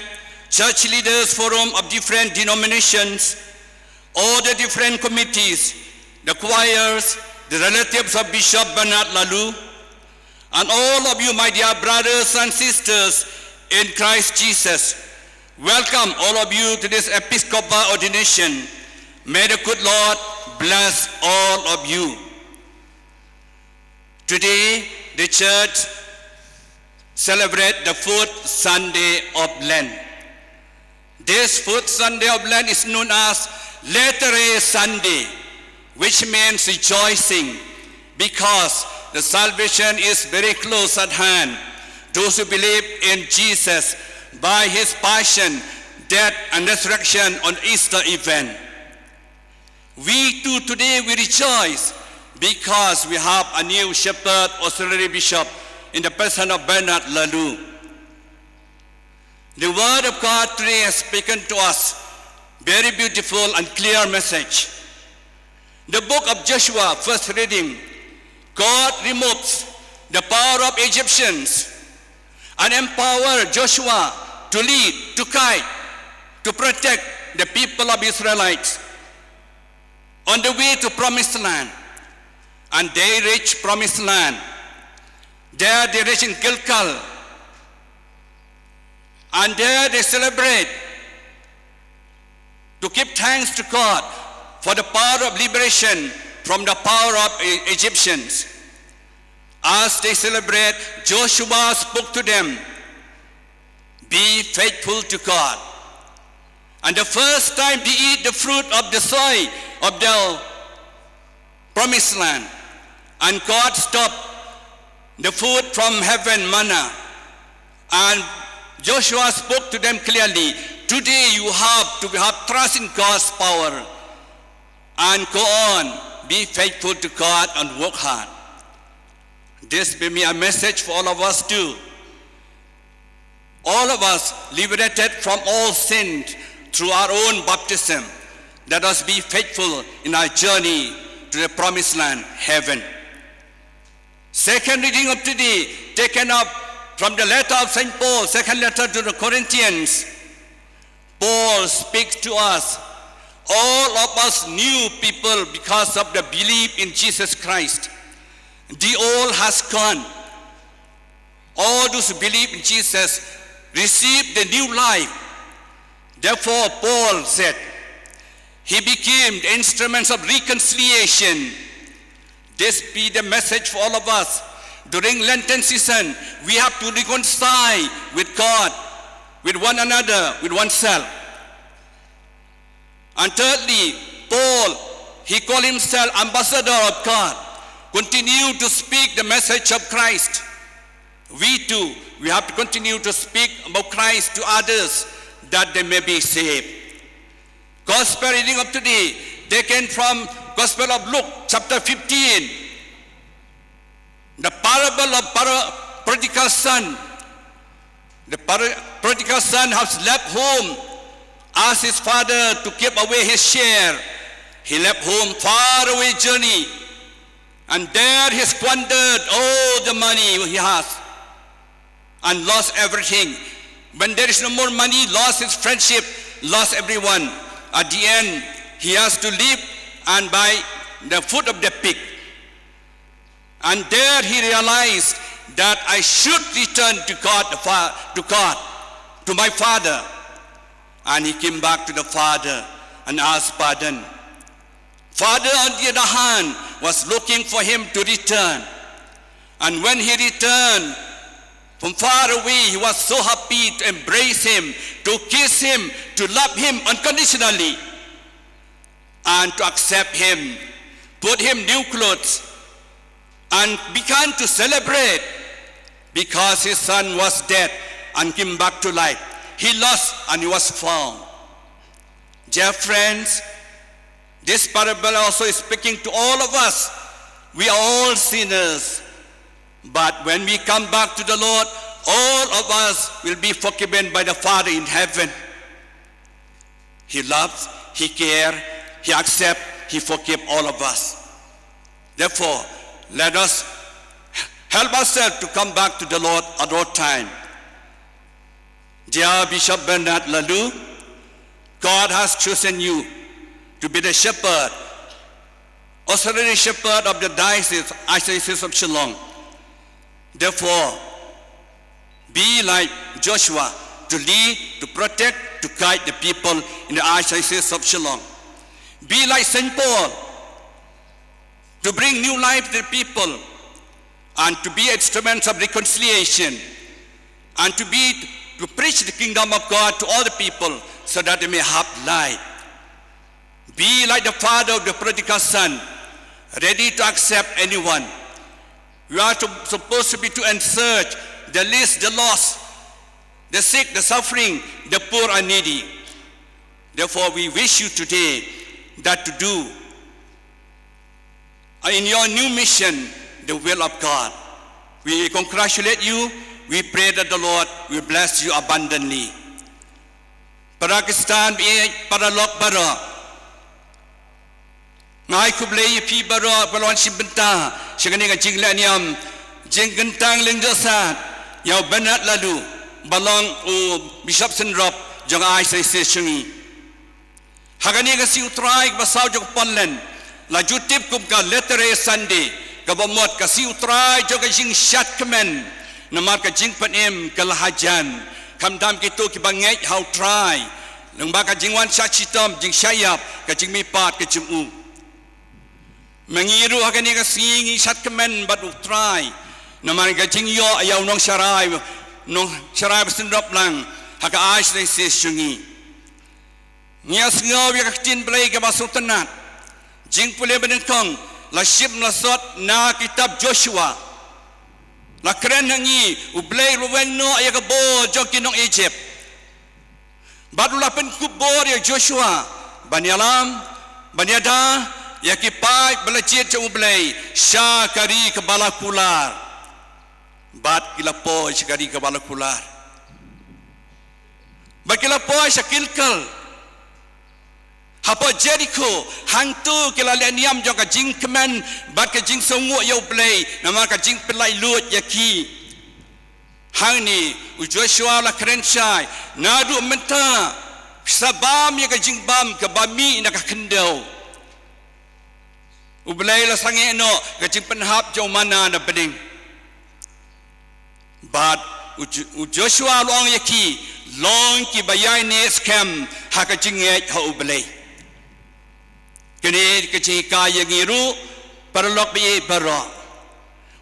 church leaders forum of different denominations, all the different committees, the choirs, the relatives of Bishop Bernard Laloo, and all of you, my dear brothers and sisters in Christ Jesus. Welcome all of you to this Episcopal ordination. May the good Lord bless all of you. Today, the church celebrates the fourth Sunday of Lent. This fourth Sunday of Lent is known as Latter-day Sunday, which means rejoicing, because the salvation is very close at hand. Those who believe in Jesus by his passion, death, and resurrection on Easter event. We too today we rejoice because we have a new shepherd, auxiliary bishop, in the person of Bernard Laloo. The word of God today has spoken to us very beautiful and clear message. The book of Joshua, first reading, God removes the power of Egyptians and empower Joshua to lead, to guide, to protect the people of Israelites on the way to Promised Land. And they reach Promised Land. There they reach in Gilgal. And there they celebrate to give thanks to God for the power of liberation from the power of Egyptians. As they celebrate, Joshua spoke to them, be faithful to God. And the first time they eat the fruit of the soil of the Promised Land, and God stopped the food from heaven, manna. And Joshua spoke to them clearly, today you have to have trust in God's power and go on, be faithful to God and work hard. This may be a message for all of us too. All of us liberated from all sin through our own baptism. Let us be faithful in our journey to the Promised Land, heaven. Second reading of today, taken up from the letter of St. Paul, second letter to the Corinthians, Paul speaks to us. All of us new people because of the belief in Jesus Christ. The old has gone. All those who believe in Jesus receive the new life. Therefore, Paul said, he became the instruments of reconciliation. This be the message for all of us. During Lenten season, we have to reconcile with God, with one another, with oneself. And thirdly, Paul, he called himself ambassador of God, continue to speak the message of Christ. We too, we have to continue to speak about Christ to others that they may be saved. Gospel reading of today, taken from Gospel of Luke, chapter 15. The parable of prodigal son. The prodigal son has left home, asked his father to keep away his share. He left home, far away journey, and there he squandered all the money he has and lost everything. When there is no more money, lost his friendship, lost everyone. At the end, he has to live and buy the food of the pig. And there he realized that I should return to God, to my father. And he came back to the father and asked pardon. Father, on the other hand, was looking for him to return. And when he returned from far away, he was so happy to embrace him, to kiss him, to love him unconditionally, and to accept him, put him new clothes, and began to celebrate because his son was dead and came back to life. He lost and he was found. Dear friends, this parable also is speaking to all of us. We are all sinners. But when we come back to the Lord, all of us will be forgiven by the Father in heaven. He loves, He cares, He accepts, He forgives all of us. Therefore, let us help ourselves to come back to the Lord at all time. Dear Bishop Bernard Laloo, God has chosen you to be the shepherd, auxiliary shepherd of the Diocese of Shillong. Therefore, be like Joshua, to lead, to protect, to guide the people in the Diocese of Shillong. Be like St. Paul, to bring new life to the people, and to be instruments of reconciliation, and to preach the kingdom of God to all the people so that they may have life. Be like the father of the prodigal son, ready to accept anyone. We are supposed to be to search the least, the lost, the sick, the suffering, the poor and needy. Therefore, we wish you today that to do in your new mission the will of God. We congratulate you. We pray that the Lord will bless you abundantly. Pakistan paralok bara. Ngai kublei pi bara balon Jingpynkyntang shigani ka jinglaniam Jingpynkyntang lingdosat yau Bernard Laloo balong u Bishop Senrop jong ai sai se shungi. Hagani ka si utrai ka basau jong Poland la jutip kum ka letere Sunday ka bomot ka si utrai jong ka jing shat kemen namar ka Jingpynkyntang kalahajan kamdam kitu ki bangai how try nang baka jingwan shachitom jing shayap ka jing mipat ka jumu mengiru hakani ka singi shat kemen bat utrai namar ka jing yo ayaw nong sharai besendop lang haka ais dai se shungi nias ngaw ya ka tin play ka basutanat jing pule benengkong la ship la sot na kitab Joshua la keren nangi ublay ruweno ay ka bo jokin ng Egypt baru la pen kubor ya Joshua banyalam banyada ya kipai belacit ca ublay syakari ke balakular bat kilapo syakari ke balakular bakilapo syakilkal hapa Jericho hantu kilalaniam jong ka jing kemen bat ka jing songu ya ublay nama ka jing pelai lut ya ki hang ni u Joshua la keren chai na du menta sabam ya ka jingbam ka bami na ka kendau u belai la sange no ka jingpenhap jo mana na bening but u Joshua long yaki long ki bayai ne scam ha ka jinge ha u belai kini ka chi ka yangiru parlok bi bara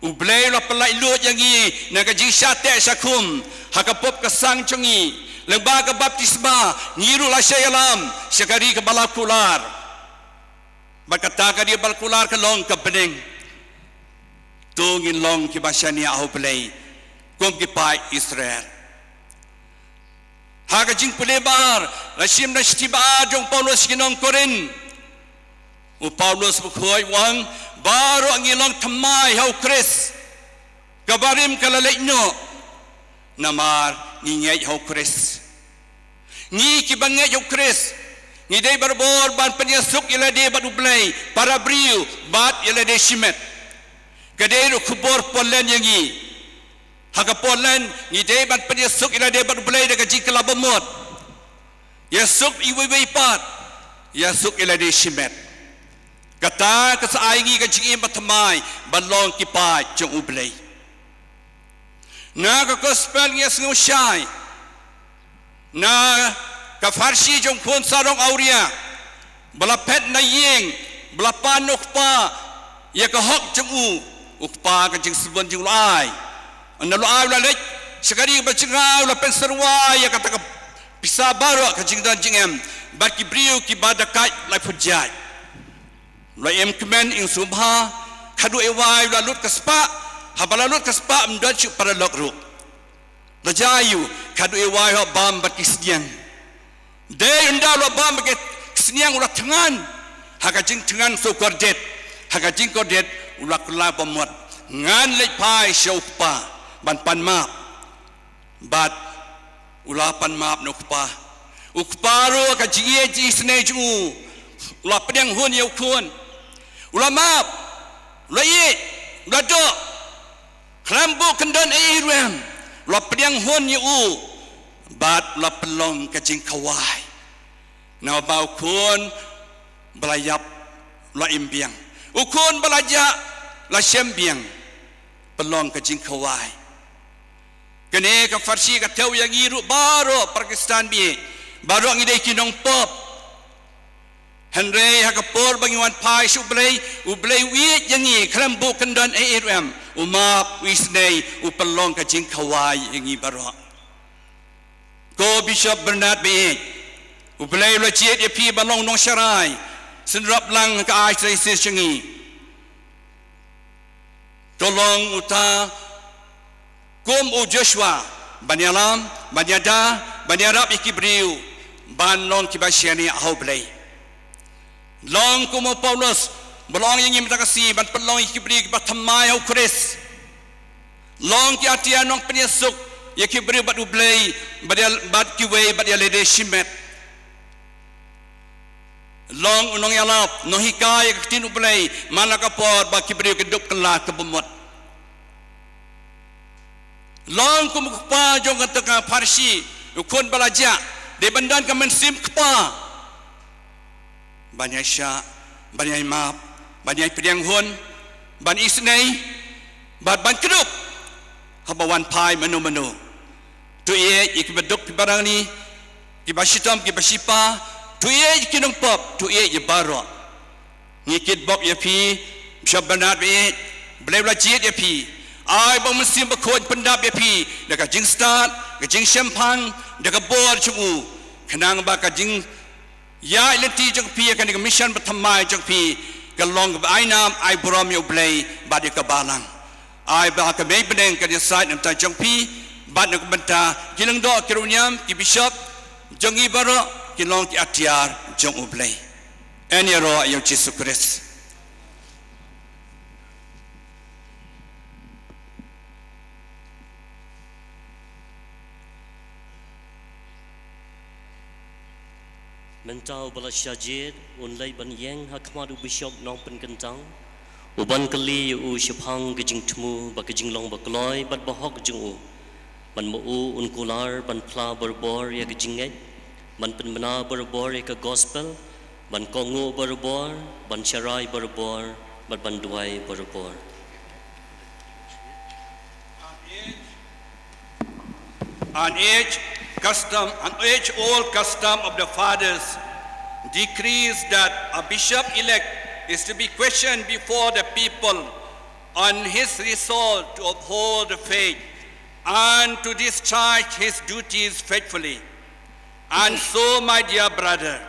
u belai la pelai lut yangi na ka jing sate sakum ha ka pop ka sang chongi leba ka baptisma ngiru la syalam syakari ka balakular bakata ka dia balakular ka long ka bening tungin long ki basyani au belai kom ki pai Israel ha ka jing pelebar la sim na stiba jong Paulus kinong Korin u Paulus bukhoi wang baru angilong thamai hau Chris kabarim kalaleino namar ngingai hau Chris ngi ki bangai hau Chris ngi dei barbor ban penyasuk ila de badu blai para briu bat ila de shimet kadei ru kubor polen yangi haga polen ngi dei ban penyasuk ila de badu blai de gaji kelabamot yasuk iwi pat yasuk ila de shimet kata kasaingi ka jing batamai balong kipai jong ublay na ka gospel ngi asngu shai na ka farsi jong pun sarong auria balapet na ying balapan ukpa ya ka hok jong ukpa ka jing sebon jong lai anda lo ai la lek sekali ba jingau la penserwa ya kata ka pisa baru ka jing dan jingem ba ki briu ki badakai lai pujai Laim kemen ing subha kadu ewai lalut kaspa habalalut kaspa mdachu para lokru lajayu kadu ewai ho bam bakisniang de unda lo bam baket sniang ulah tengan hakajing tengan so kordet hakajing kordet ulah kula pamot ngan lek pai syaupa ban pan map bat ulah pan map nokpa ukparu hakajing ye ji snei ju ulah pedang hun yau kun ulah maaf, ulah ye, ulah do, kelambu kendan airwem, ulah pediang hon ye bat ulah pelong kajing kawai, na bau kun belayap ulah imbiang, ukun belajak lah sembiang, pelong kajing kawai, kene ka farsi ka tau yang iru baru Pakistan bi, baru ngidai kinong pop. Henry hakapor bangiwan pai sublay ublay wi yangi krambu kendan ARM umap wisnei upelong kajing kawai yangi baro ko Bishop Bernard be ublay lo chiet ye pi balong nong syarai senrap lang ka ai trace changi tolong uta kum u Joshua banyalam banyada banyarap ikibriu banlong kibasiani ahoblay long kumo Paulus belong yang minta kasih ban pelong ikibri bat thamai au Chris long ki atia nong penyesuk ikibri bat ublay bat kiwe bat yalede shimet long unong yalap no hikai tin ublay manakapor bat kibri keduk kelah kebemot long kumo pa jong kataka Parish ukun balaja de bandan kamen sim kpa banyak syak, banyak maaf, banyak pediang hun, ban isnei, ban keduk, habawan pai menu. Tu ye ikibeduk barang ni, kibasitam kibasipa, tu ye kinong pop, tu ye barok, ngikit bob ye pi, syabanat ye, belai jit ye pi, ai bang mesin berkod pendap ye pi, dekat jing start, dekat jing champagne, dekat bor cungu, kenang bakal jing ya ilenti jong pi akan di mission pertama jong pi kalong ai nam ai borom yo blay bad ka balang ai ba ka me beneng ka di side nam ta jong pi bad nak benta kilang do kirunyam ki bishop jong ibaro kilong ki atiar jong ublay eni ro yo Jesus Christ Mentau bala syajid unlai ban yang hakmadu bishop nong Jingpynkyntang uban kali u shapang kejing temu ba kejing long ba kloi bat bahok jung u ban mo unkular ban pla berbor ya kejingai ban penmena berbor ya ke gospel ban kongo berbor ban syarai berbor ban duai berbor. An age old custom of the fathers decrees that a bishop-elect is to be questioned before the people on his resolve to uphold the faith and to discharge his duties faithfully. And so, my dear brother,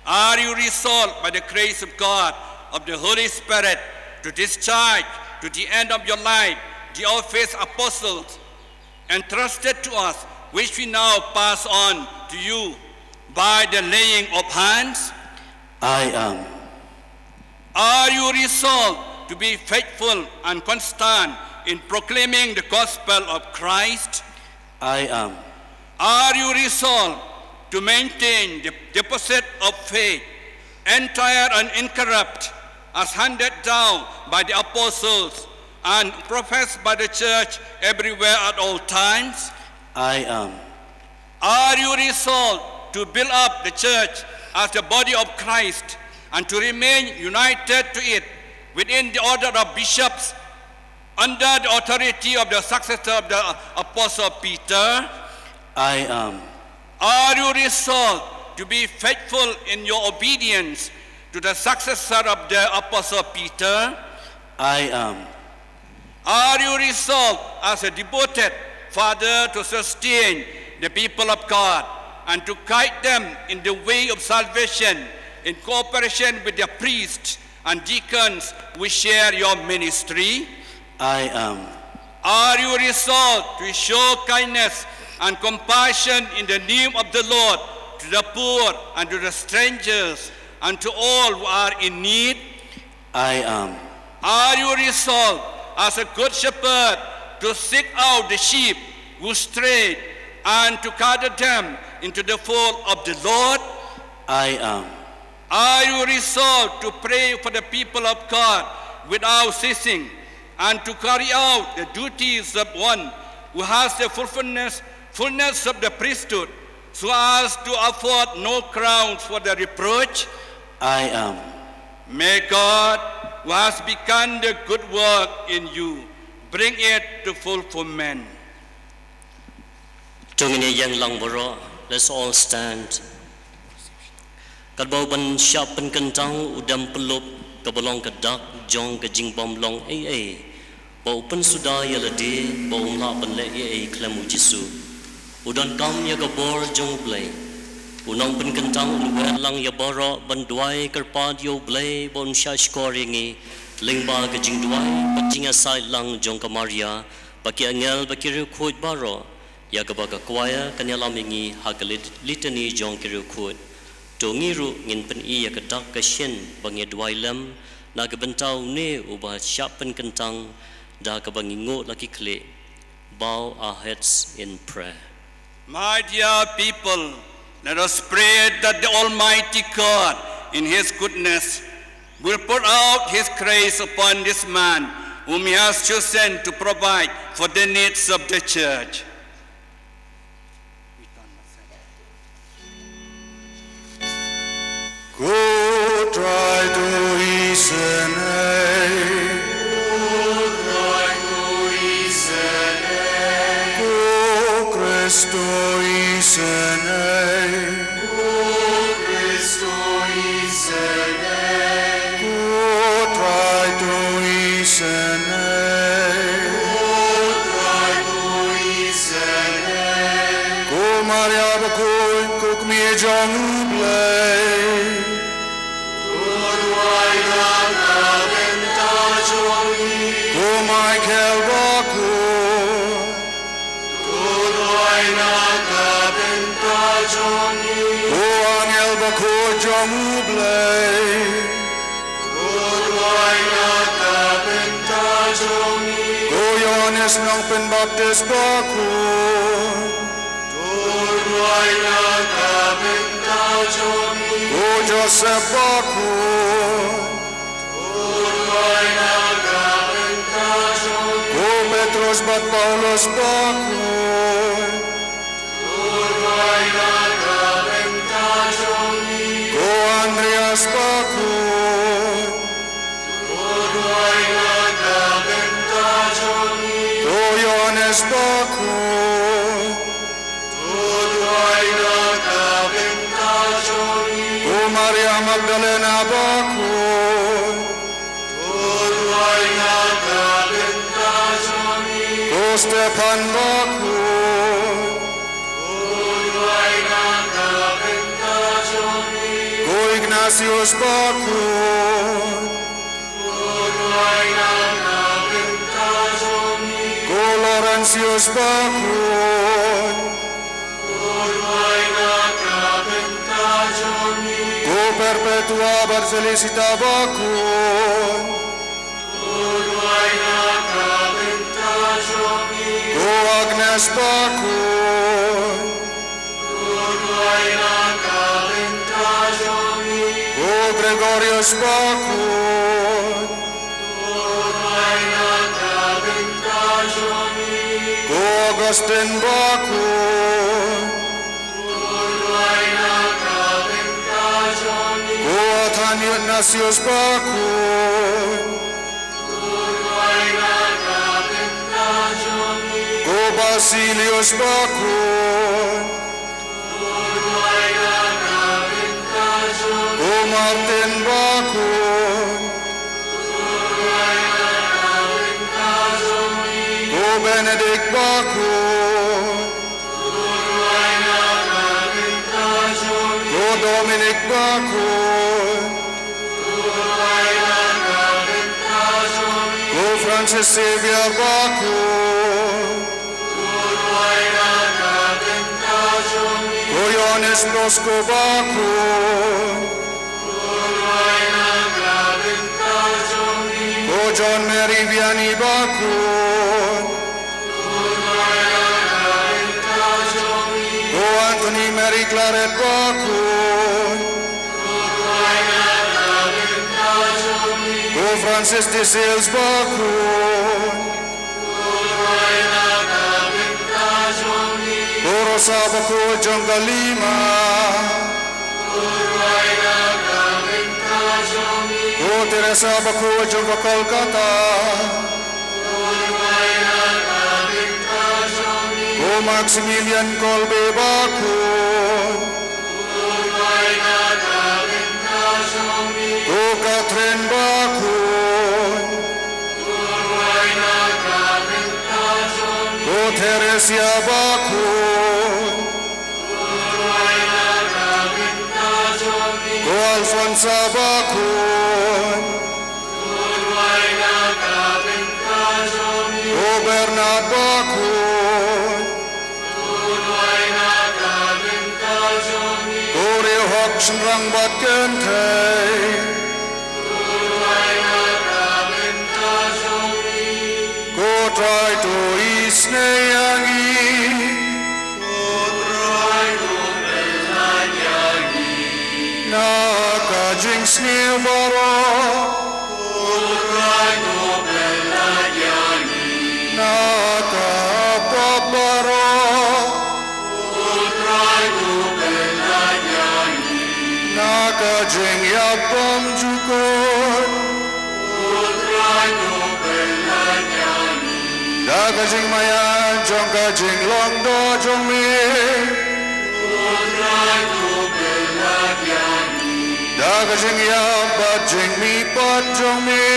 are you resolved by the grace of God, of the Holy Spirit, to discharge to the end of your life the office apostles entrusted to us, which we now pass on to you by the laying of hands? I am. Are you resolved to be faithful and constant in proclaiming the gospel of Christ? I am. Are you resolved to maintain the deposit of faith, entire and incorrupt, as handed down by the apostles and professed by the church everywhere at all times? I am. Are you resolved to build up the church as the body of Christ and to remain united to it within the order of bishops under the authority of the successor of the Apostle Peter? I am. Are you resolved to be faithful in your obedience to the successor of the Apostle Peter? I am. Are you resolved as a devoted father to sustain the people of God and to guide them in the way of salvation in cooperation with the priests and deacons who share your ministry? I am. Are you resolved to show kindness and compassion in the name of the Lord to the poor and to the strangers and to all who are in need? I am. Are you resolved as a good shepherd to seek out the sheep who strayed and to gather them into the fold of the Lord? I am. Are you resolved to pray for the people of God without ceasing and to carry out the duties of one who has the fullness of the priesthood, so as to afford no grounds for the reproach? I am. May God, who has begun the good work in you, bring it to fulfillment. Let's all stand. Kadbau ban Jingpynkyntang udam pelup kabalong kadak jong ka jingbom long bau pen suda ya lade bau la ban le klemu Jesu udan kam ya gabor jong blai unang Jingpynkyntang ulwe lang ya boro ban duai karpad yo blai bon shashkor ringi lingba ka jingduai patinga sai lang jong ka Maria baki angel baki ru khoj baro ya gabaga kwaya kanyala mingi hakalit litany jong kiru khoj Dongiru ngin pen iya kedak kesyen bangi duai lem na kebentau ne ubah Jingpynkyntang da kebangi ngot laki kle. Bow our heads in prayer. My dear people, let us pray that the Almighty God in His goodness will pour out His grace upon this man whom He has chosen to provide for the needs of the church. Good try to isene, good try to isene, good Christo isene, good Christo isene, good try to isene, good try to isene, good Maria bakoy kuk mi jong blay. Michael Baku, Angel Baku Jamublay, Yohanes Nangpen Baptist Baku, Joseph Baku, Petros bat Paulus Baku, Magdalena bakun. Turuay na kabintajoni. Ko Stefan bakun. Turuay na kabintajoni. Ko Ignatius bakun. Turuay na kabintajoni. Ko Laurentius bakun. Turuay na kabintajoni. Ko Perpetua Barcelisita bakun. Turuay na kabintajoni. Ko Agnes bakun. Turuay na kabintajoni. Ko Gregorius bakun. Turuay na kabintajoni. Ko Augustine bakun. Turuay na kabintajoni. Ko Athanasius bakun. Turuay na kabintajoni. Ko Basilius bakun. Turuay na kabintajoni. Ko Martin bakun. Turuay na kabintajoni. Ko Benedict bakun. Turuay na kabintajoni. Ko Dominic bakun. Turuay na kabintajoni. Ko Francis Xavier bakun. Turuay na kabintajoni. Ko Ioannis Bosco bakun. Turuay na kabintajoni. Ko John Mary Vianney bakun. Turuay na kabintajoni. Ko Anthony Mary Claret bakun. Turuay na kabintajoni. Ko Francis de Sales bakun. Turuay na kabintajoni. Ko Rosa bakun Jonggalima. Turuay na kabintajoni. Ko Teresa bakun Jongga Kolkata. Turuay na kabintajoni. Ko Maximilian Kolbe bakun. Turuay na kabintajoni. Ko Catherine bakun. Turuay na kabintajoni. Ko Teresia bakun. Turuay na kabintajoni. Ko Alfonsa bakun. Turuay na kabintajoni. Ko Bernard bakun. Turuay na kabintajoni. Ko Rehok Shenrangbat Kentay. Turuay na kabintajoni. Ko Try to Isneyangi. Ko Try to Belanyangi. Nakajing Snilbaro. Ko Try to Belanyangi. Nakapaparo. Ko Try to Belanyangi. Nakajing Yapam Jukot. Ko Try to Belanyangi. Nakajing Maya Jongkajing Longdo Jongmi. Ko Try to Belanyangi. Nakajing Yapat Jing Mipat Jongmi.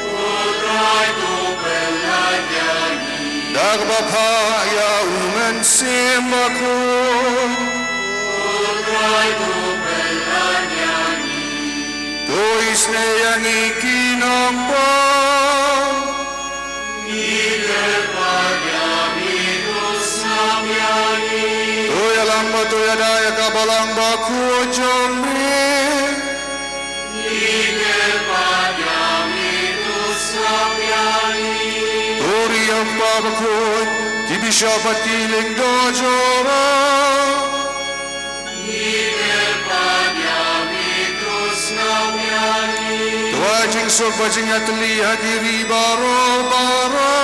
Ko Try to Belanyangi. Nakbapaya Umen Simbakun. Ko Try to Belanyangi. To Isneyangi Kinongpon. Toya lamba toya daya kabalang baku jombi. Tori yang babakun kibisha patiling dojora. Tuajing sok bajing atli hadiri baro baro.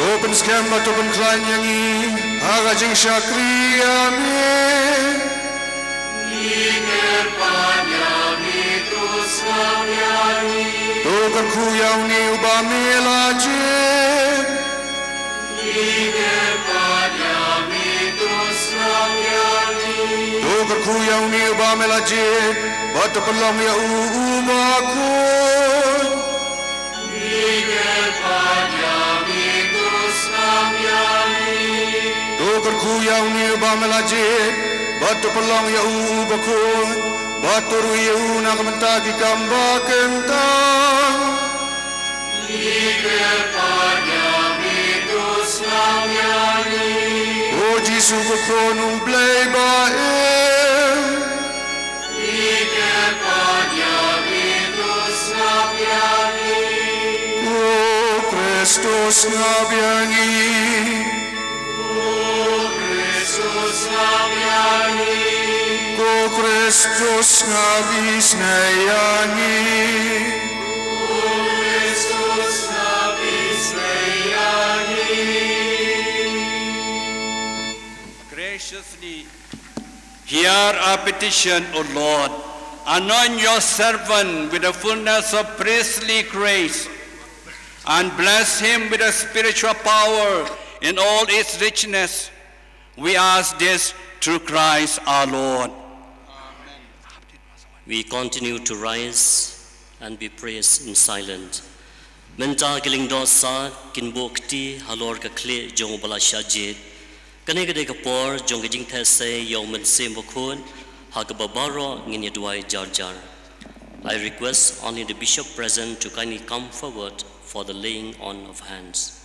Topen skemba topen klanyangi agajing syakriami. Tokan kuyang ni ubamila jin. kuyang ni ba melajit bat pelam ya uba kun Dokar kuyang ni ba melajit bat pelam ya uba kun baturu ya una kementagi kamba kentang O Jesu bekronung blij bij hem. O Christus ngabiangi. O Christus ngabis nayangi. Graciously hear our petition, O Lord. Anoint your servant with the fullness of priestly grace and bless him with a spiritual power in all its richness. We ask this through Christ our Lord. We continue to rise and be praised in silence. Menta giling dosa kin bokti halor ka kle jong bala shajit. Kanegade ka por jong jing these yong men sem bokun hagababaro ngin yadwai jar jar. I request only the bishop present to kindly come forward for the laying on of hands.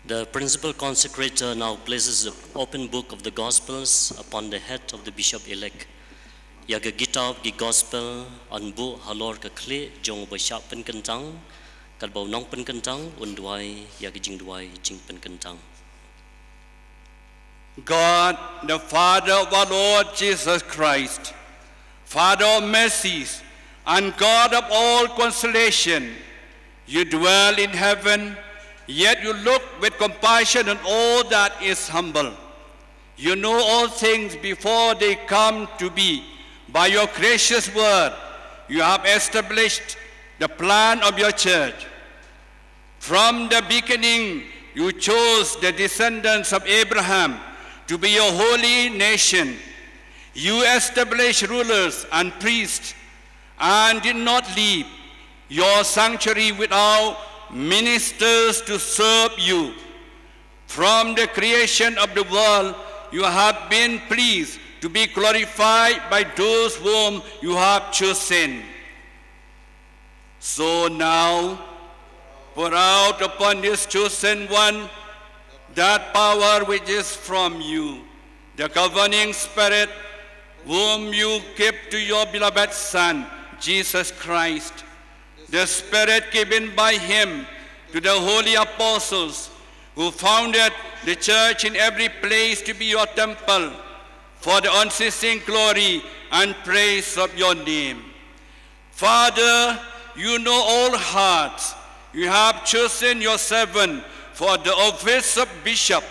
The principal consecrator now places the open book of the Gospels upon the head of the bishop-elect. Yaga gitab gi gospel anbu halor ka kle jong bashap Jingpynkyntang kalbau nong Jingpynkyntang undwai yaga jingdwai Jingpynkyntang. God, the Father of our Lord Jesus Christ, Father of mercies and God of all consolation, you dwell in heaven yet you look with compassion on all that is humble. You know all things before they come to be. By your gracious word, you have established the plan of your church. From the beginning, you chose the descendants of Abraham to be your holy nation. You established rulers and priests and did not leave your sanctuary without ministers to serve you. From the creation of the world, you have been pleased to be glorified by those whom you have chosen. So now, pour out upon this chosen one that power which is from you, the governing Spirit, whom you give to your beloved Son, Jesus Christ, the Spirit given by him to the holy apostles who founded the church in every place to be your temple for the unceasing glory and praise of your name. Father, you know all hearts. You have chosen your servant for the office of bishop.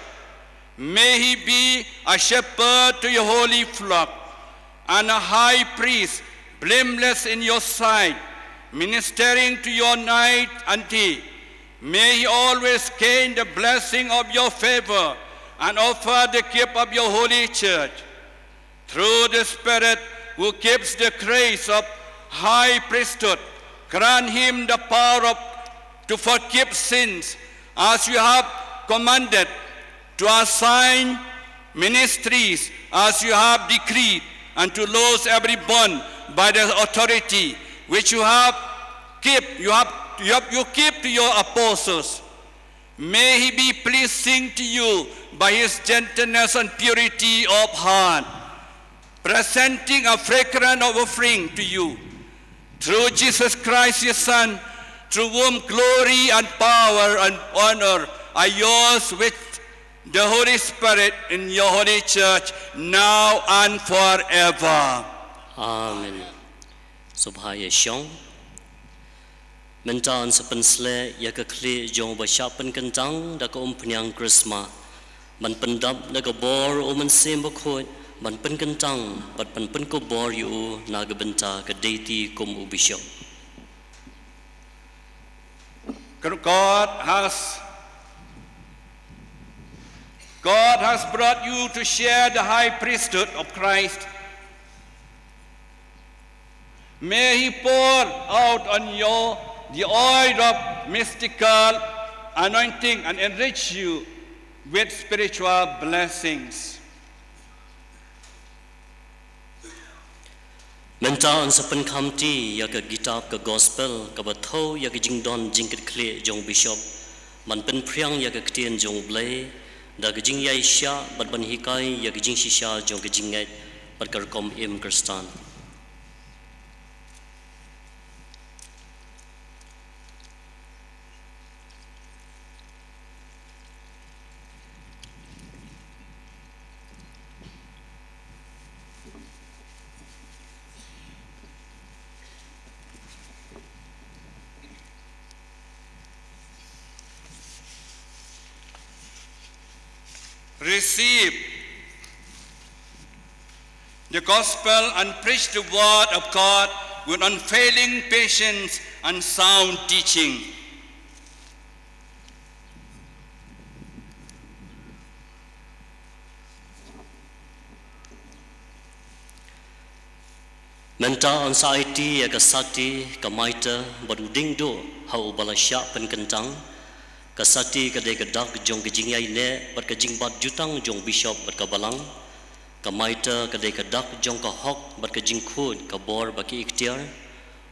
May he be a shepherd to your holy flock and a high priest, blameless in your sight, ministering to your night and day. May he always gain the blessing of your favor and offer the gift of your holy church. Through the Spirit who gives the grace of high priesthood, grant him the power to forgive sins as you have commanded, to assign ministries as you have decreed, and to loose every bond by the authority which you give to your apostles. May he be pleasing to you by his gentleness and purity of heart, presenting a fragrant offering to you. Through Jesus Christ, your Son, through whom glory and power and honor are yours with the Holy Spirit in your holy church, now and forever. Amen. Subhaya Shong. Mentan sepensle ya ke kli jong ba Jingpynkyntang da ko umpenyang Krisma. Man pendap da ko bor o man sem ba khoi man Jingpynkyntang bat pen ko bor yu na ga benta ka deity kum u bishop. God has brought you to share the high priesthood of Christ. May he pour out on you the oil of mystical anointing and enrich you with spiritual blessings. Mentan sepen kamti ya ke kitab ke gospel ke batho ya ke jingdon jingkit kle jong bishop man pen priang ya ke ktien jong blai da ke jing yai sha bat ban hikai ya ke jing shisha jong ke jingai bat kar kom im kristan. Receive the gospel and preach the word of God with unfailing patience and sound teaching. Menta anxiety ya ke sakti ke maita baduding do hau balasya Jingpynkyntang kasati kadai kadak jong kejingai ne bat kejingbat jutang jong bishop bat kabalang kamaita kadai kadak jong kahok bat kejingkhud kabor baki ikhtiar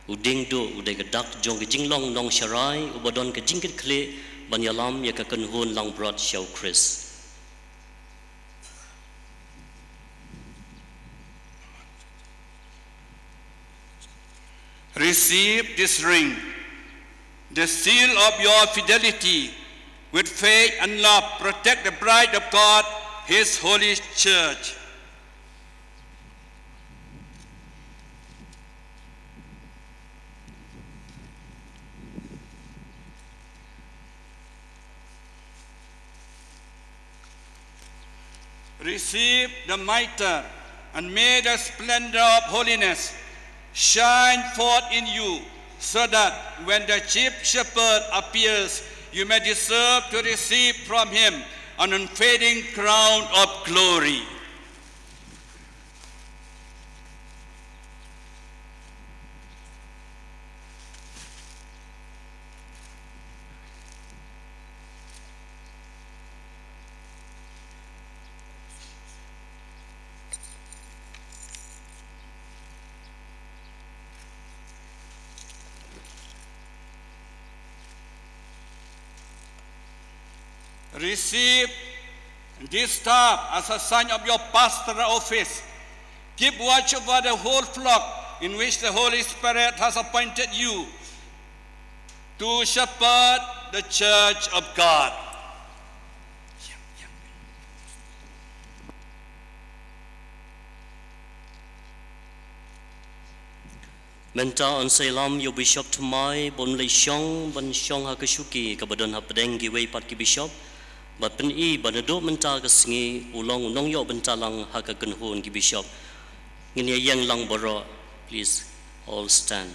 uding do udai kadak jong kejinglong nong sharai ubadon kejingkit kle banyalam ya kakenhun lang brat show Chris. Receive this ring, the seal of your fidelity. With faith and love, protect the bride of God, his holy church. receive the mitre, and may the splendor of holiness shine forth in you, so that when the chief shepherd appears, you may deserve to receive from him an unfading crown of glory. Receive this staff as a sign of your pastoral office. Keep watch over the whole flock in which the Holy Spirit has appointed you to shepherd the church of God. Menta on Salem, your bishop to my bon lay shong, ban shong hakashuki, kabadon hapadengi way pat ki bishop. But pen e banado menta kasingi ulong nong yo bentalang hakakanhun ki bishop. Ngini yang lang boro, please all stand.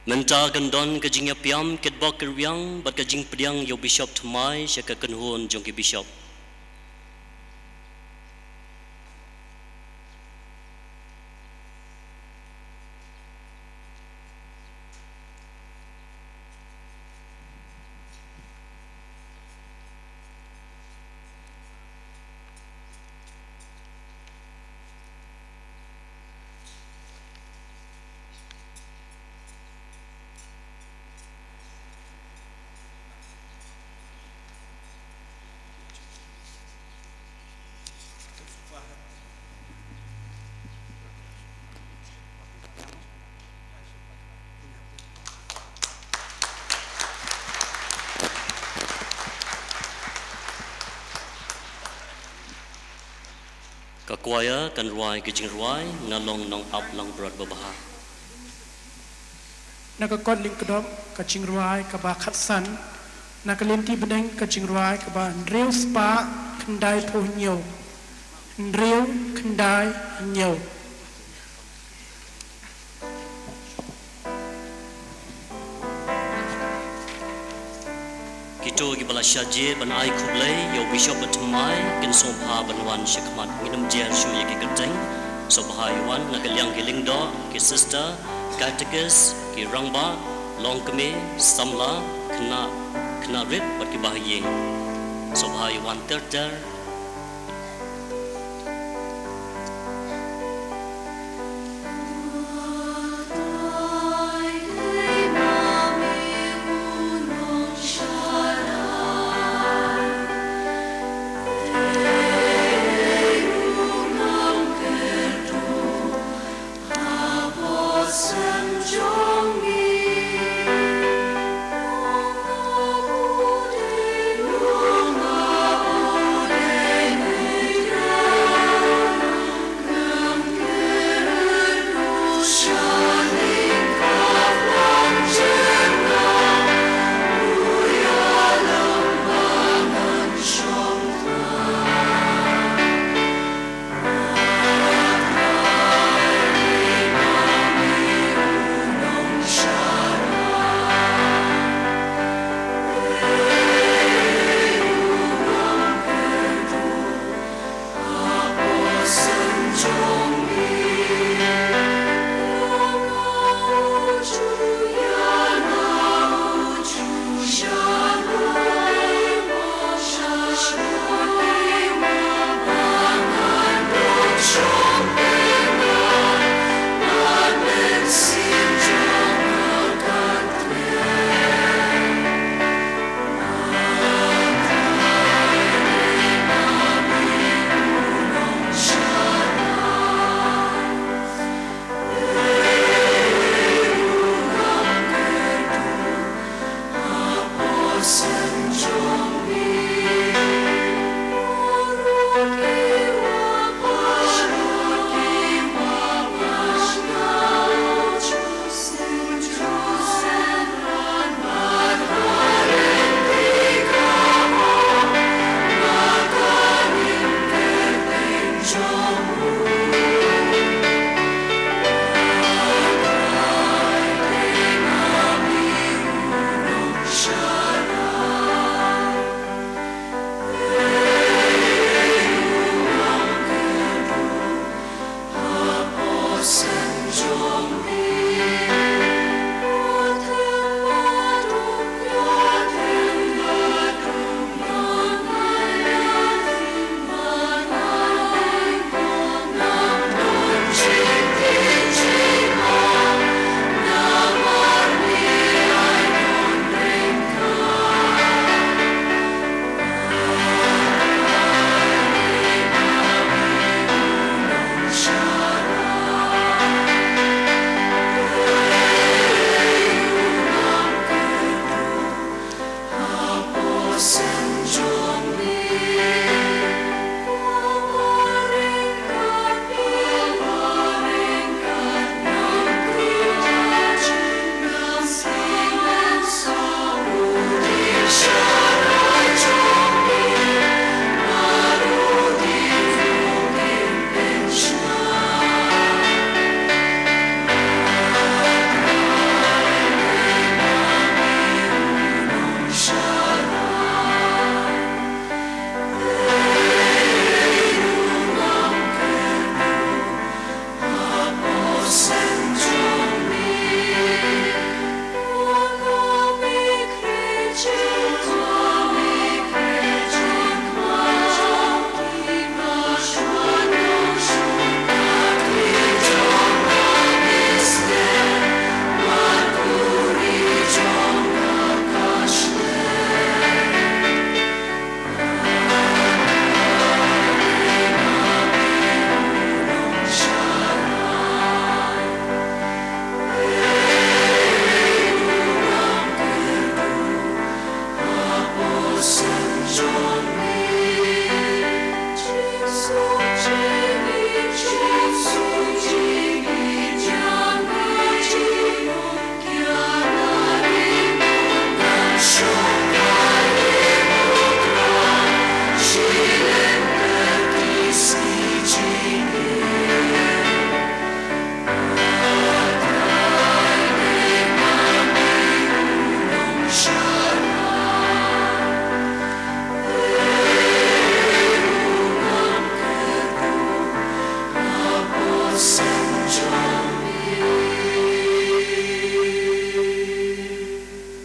Menta gandon kajing yapiam ketbok kerwiang bat kajing pediang yo bishop thamai syaka kanhun jong ki bishop. Kakwaya kan ruai kejing ruai ngalong nong up lang berat babaha. Nakakot ling kedop kacing ruai kaba khatsan nakalinti bedeng kacing ruai kaba nreu spa kendai puhnyo nreu kendai nyo. Kito gi bala syaje ban ai khublai yo bishop batmai kin sompha banwan shikmat nginam jer shu ye ki kateng sobha yuan nakaliang giling do ki sister catechist ki rangba longkme samla khna rit bat ki bahye sobha yuan ter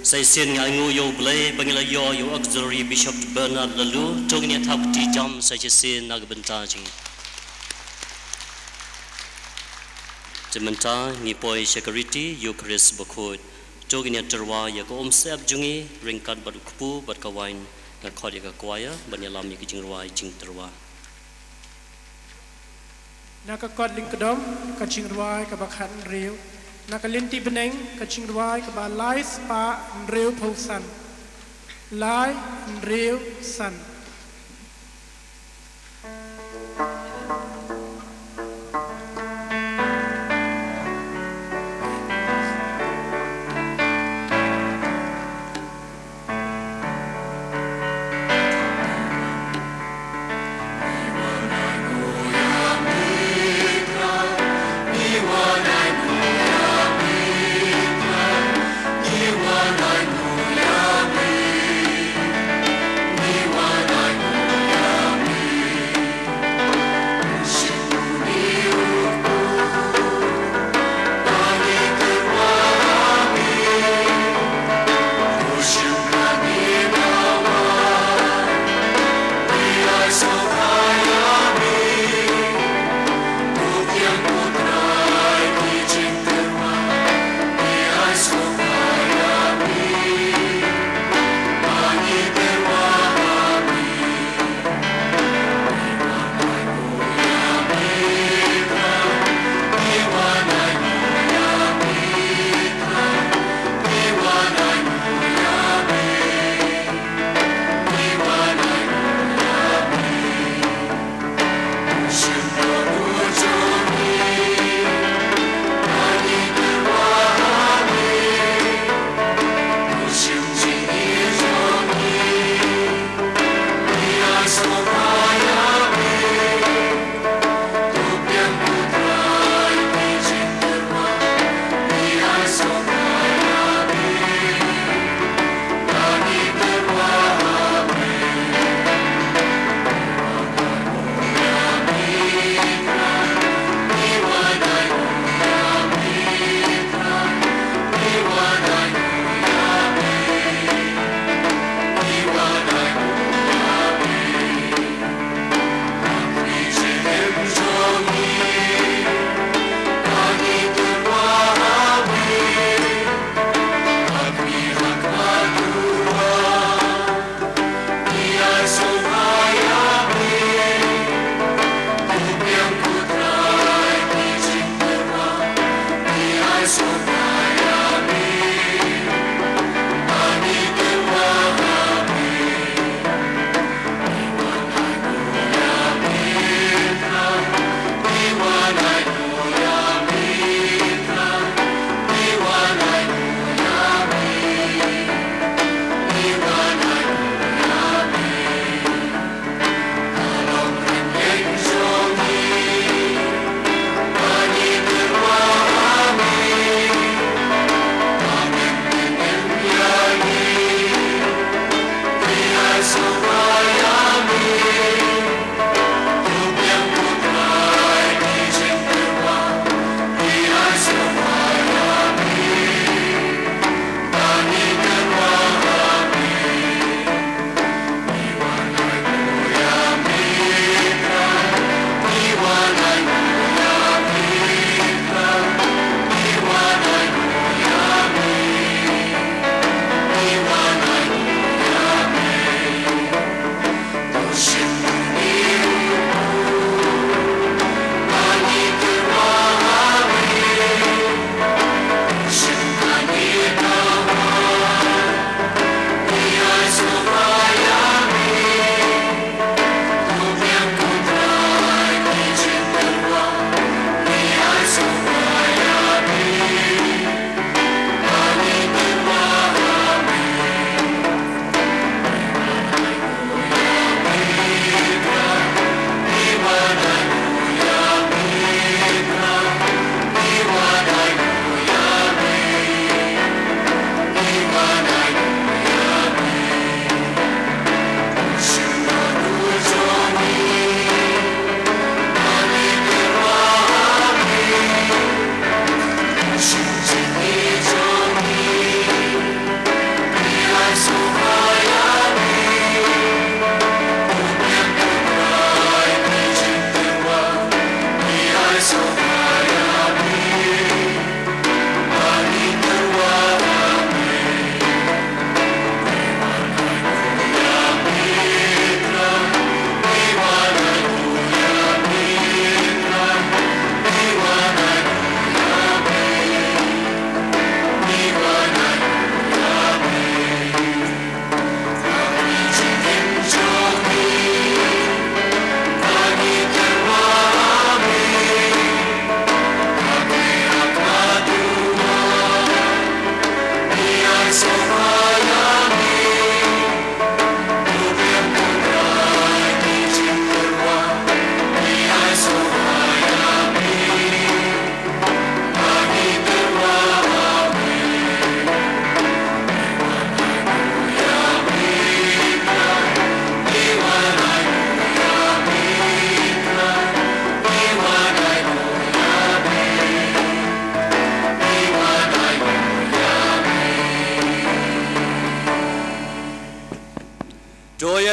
Sai sen ngai ngu yo blay bangila yo auxiliary Bishop Bernard Laloo tongnya thap ti jam sai sen nag benta jing. Jementa ni poi security eucharist bakut tongnya terwa ya ko omsep jungi ringkat badu kupu bad kawain na khodi ka kwaya banyalam ni kijing ruai jing terwa. Nakakot lingkadom kaching ruai kabakhan riu. Nakalinti beneng kaching ruai kaba lai spa riu pausan. Lai riu san. Ni wana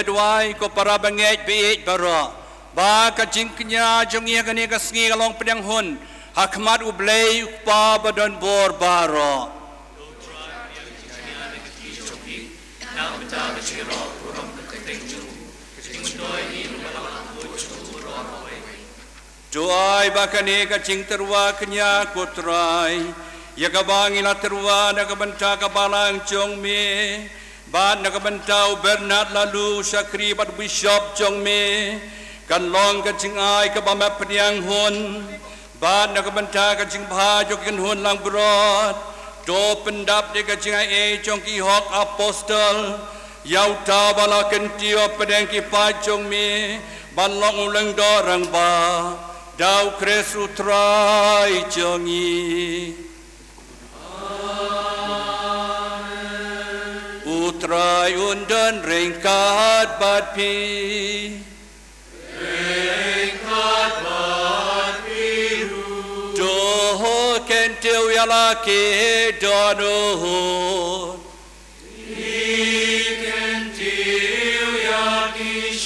bedwai ko para bangej biit baro ba ka jingknya jongi kani ka sngi kalong pedang hun hakmat ublei pa badon bor baro doai bakani ka jing terwa kenya kutrai ya ka bangi la terwa na ka banta ka balang jong me ban na ka bantau Bernard Laloo Sakri bat bishop jong me kan long ka jing ai ka ba ma pediang hun ban na ka banta ka jing bha jo kan hun lang brod do pendap de ka jing ai jong ki hok apostle yau ta bala kan tio pedang ki pa jong me ban long ulang do rang ba Dau Kres utrai jongi Amen. Utrai undan ringkat bat pi Ringkat bat biru Doh kentil yalaki donuhun Kentil yaki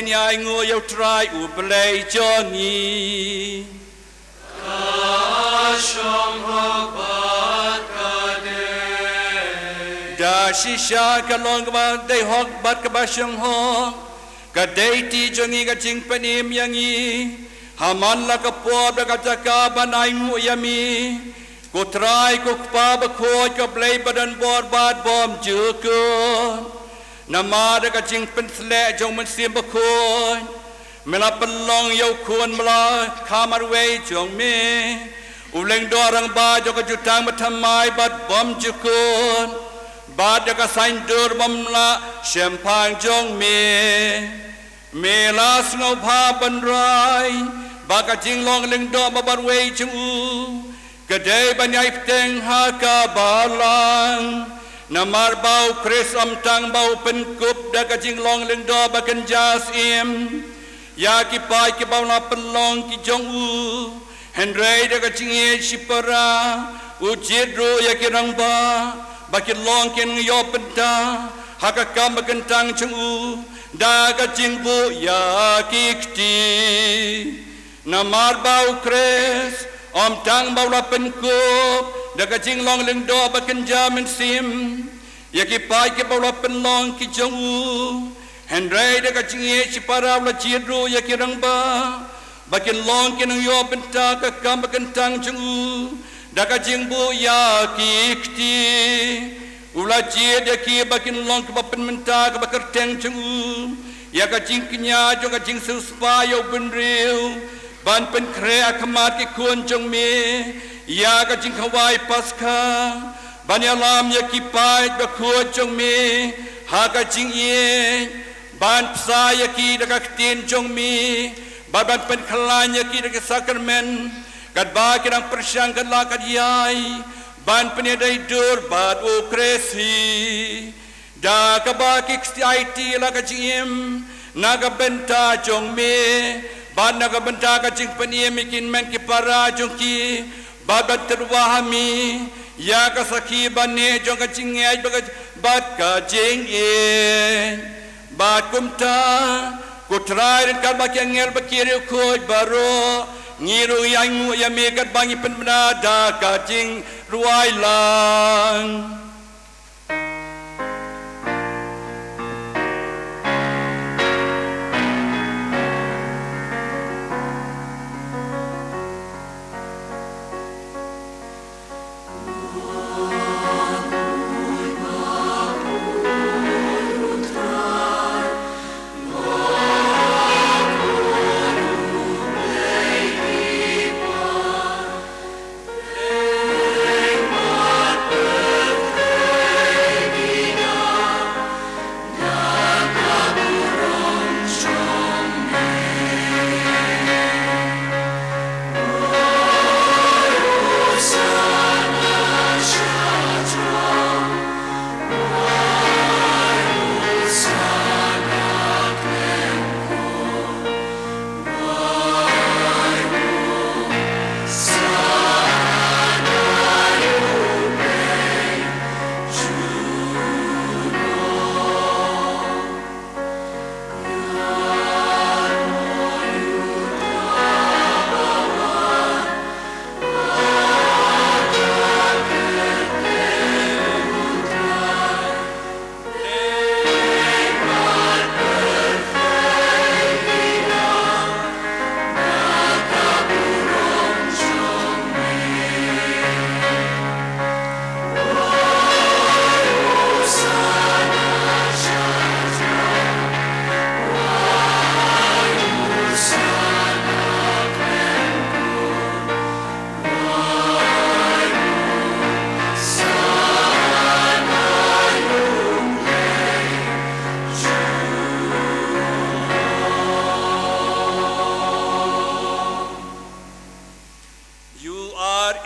Nyai ngô trai u plei jongi ka shom hok bat ka de da shisha ka long ba dei hok bat ka ba shong hok ka dei ti jongi ka jingpanim yangi haman la ka po da ka taka banai ngu yami ko trai ko pa ba ko ka plei badan bor bat bom jukun Namada ka jing pensle jong men sim bakon mela pelong yau kun mela kamar wei jong me uleng dorang ba jo ka jutang mathamai bat bom jukun ba ka sain dur bom la champagne jong me la sngo pha ban rai ba ka jing long leng do ba ban wei jong u ka dei ban yai teng ha ka balang Namar bau Kres tang bau penkup da ka jing long leng do ba kan jas im ya ki pai ki bau na pelong ki jong u henrei da ka jing e sipara u jidro ya ki rang ba ki long ken yo penta ha ka kam ba kan tang jong u da ka jing bu ya ki kti Namar bau Kres tang bau la penkup da ka jing long leng do ba kan jamin sim ya ki pai ki bau la pen long ki jong u henrei da ka jing e si para la jidro ya ki rang ba ki long ki nang yo benta ka kam ba kan tang jong u da ka jing bu ya ki kti ula jid ya ki ba ki long ki ba pen menta ka ba ka teng jong u ya ka jing knya jo ka jing su spa yo ben riu ban pen kre akamat ki kun jong me ya ka jing khawai paskha ban ya lam ya ki pai ba kun jong me ha ka jing ye ban psa ya ki da ka tin jong me ban pen khalan ya ki da ka sakramen kat ba ki rang persyang kan la kat yai ban pen ya dai dur bat o kresi da ka ba ki it la ka jing na ka benta jong me ban na ka benta ka jing peniemikin men ki para jong ki babat terwahami ya ka saki bane jong ka jing ai bat ka jing e bat kumta ko trai kan ba ki ngel ba kiri ko baro ngiru yang ya me kat bangi penbena da ka jing ruai lang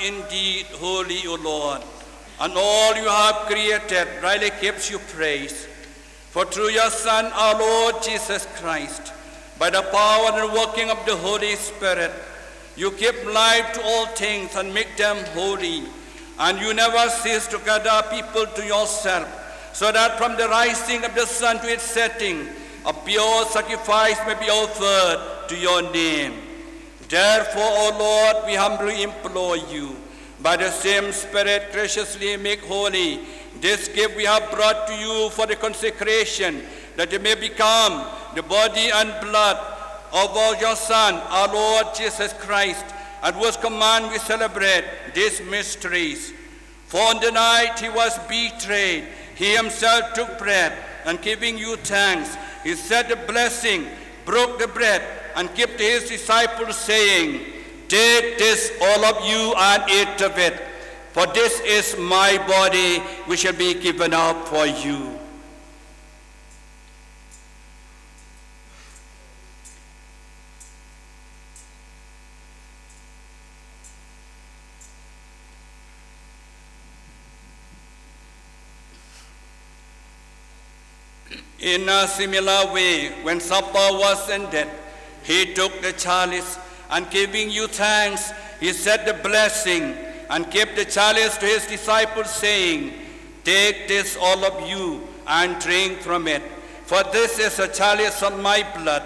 indeed holy, O Lord, and all you have created rightly gives you praise. For through your Son, our Lord Jesus Christ, by the power and working of the Holy Spirit, you give life to all things and make them holy. And you never cease to gather people to yourself, so that from the rising of the sun to its setting, a pure sacrifice may be offered to your name. Therefore, O Lord, we humbly implore you, by the same Spirit graciously make holy this gift we have brought to you for the consecration, that it may become the body and blood of your Son, our Lord Jesus Christ, at whose command we celebrate these mysteries. For on the night he was betrayed, he himself took bread, and giving you thanks, he said a blessing, broke the bread, and gave to his disciples, saying, "Take this, all of you, and eat of it, for this is my body, which shall be given up for you." In a similar way, when supper was ended, he took the chalice, and giving you thanks, he said the blessing, and gave the chalice to his disciples, saying, "Take this, all of you, and drink from it. For this is a chalice of my blood,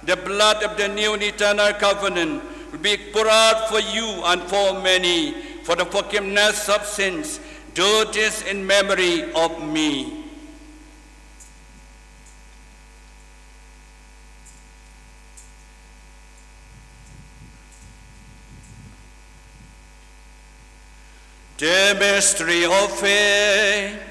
the blood of the new and eternal covenant, will be poured out for you and for many, for the forgiveness of sins. Do this in memory of me." The mystery of faith.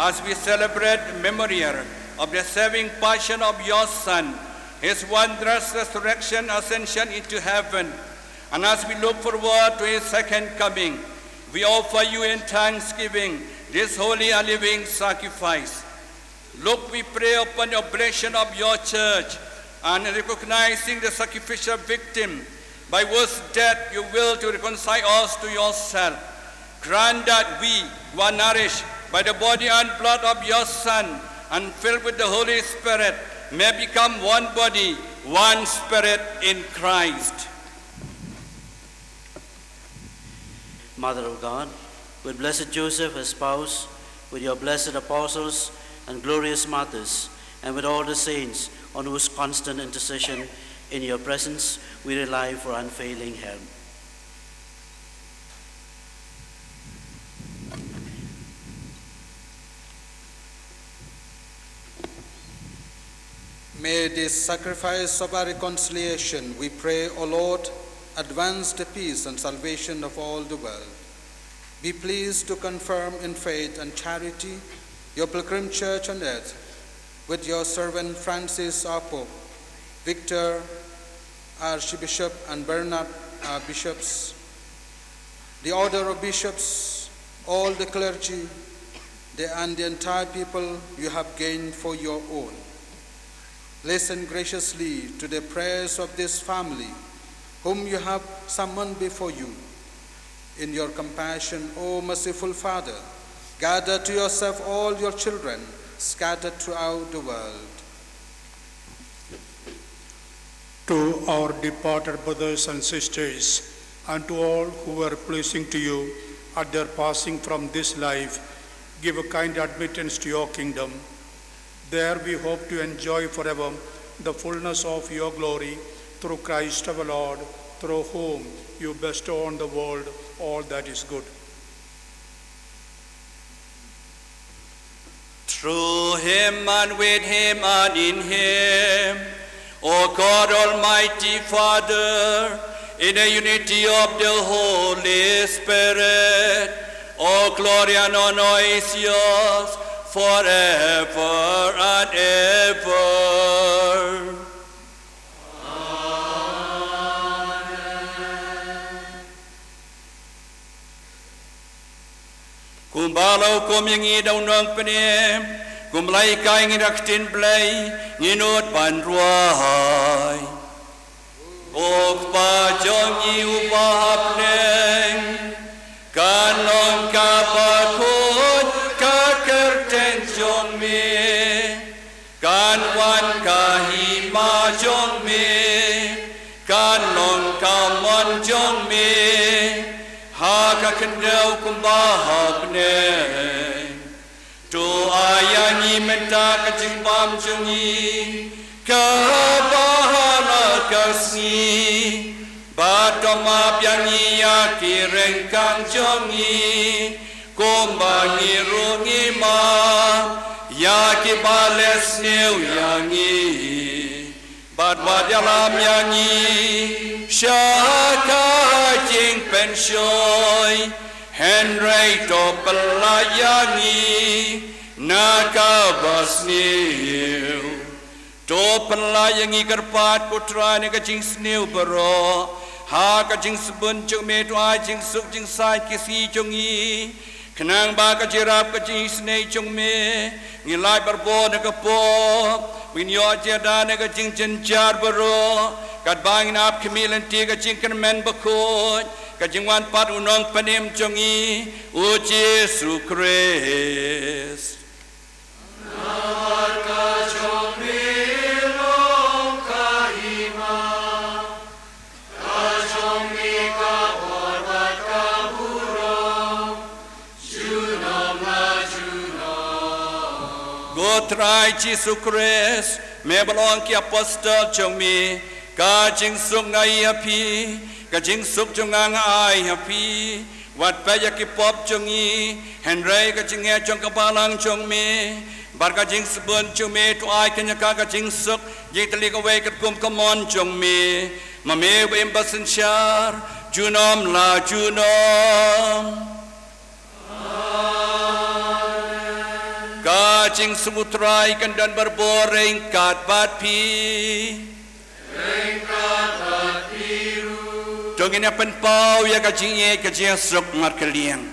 As we celebrate the memorial of the saving passion of your Son, his wondrous resurrection, ascension into heaven, and as we look forward to his second coming, we offer you in thanksgiving this holy and living sacrifice. Look, we pray upon the oblation of your church, and recognizing the sacrificial victim by whose death you will to reconcile us to yourself. Grant that we, who are nourished by the body and blood of your Son, and filled with the Holy Spirit, may become one body, one spirit in Christ. Mother of God, with blessed Joseph, her spouse, with your blessed apostles and glorious martyrs, and with all the saints on whose constant intercession in your presence we rely for unfailing help. May this sacrifice of our reconciliation, we pray, O Lord, advance the peace and salvation of all the world. Be pleased to confirm in faith and charity your pilgrim church on earth, with your servant Francis our Pope, Victor Archbishop, and Bernard our bishops, the order of bishops, all the clergy, and the entire people you have gained for your own. Listen graciously to the prayers of this family, whom you have summoned before you. In your compassion, O merciful Father, gather to yourself all your children scattered throughout the world. To our departed brothers and sisters, and to all who were pleasing to you at their passing from this life, give a kind admittance to your kingdom. There we hope to enjoy forever the fullness of your glory through Christ our Lord, through whom you bestow on the world all that is good. Through him and with him and in him, O God Almighty Father, in the unity of the Holy Spirit, all glory and honor is yours forever and ever. Kumbalo kum yang idau nong penem, kumlai kai ngiraktin blai, nginut panruai. Ok pa jong iu bahap neng, kanong kapakut kakerten jong me, kanwan kahima jong me, kanong kamon jong me, haka kendau kumbahap neng. Tu ayangi menta kajimbam jongi, kabahala kasni, batoma piangi akirengkang jongi, kumbangi rungi ma, yaki bales new yangi, badwad yalam yangi, shaka jingpynkyntang, Henry to pelayangi, nakabas new. To pelayangi kerpat putra ni kajing snew bero, ha kajing sebun jeng me tuai jeng suk jeng sai kisi jongi, kenang ba kajirap kajing snei jong me, ngilai berbo na kapo, winyo jeda na kajing jenjar bero, kat bangin ap kemilan ti kajing kermen bakut, kajing wan pat unong panim jongi, u Jesu Christ. Try Jesus Christ, me belong ki apostle chong mi, ka jing suk ngai happy, ka jing suk chong ngai happy, wat pa ya ki pop chong i, Henry ka jing e chong kapalang chong mi, bar ka jing sebun chong mi tu ai kenya ka jing suk, jing tali ka wei ka kum kamon chong mi, ma me wem basen char, junom la junom. Kajing semutrai kandan berboreng kat bat pi, kat bat biru. Tongin ya penpau ya kajing ye kajing sok mar keliang.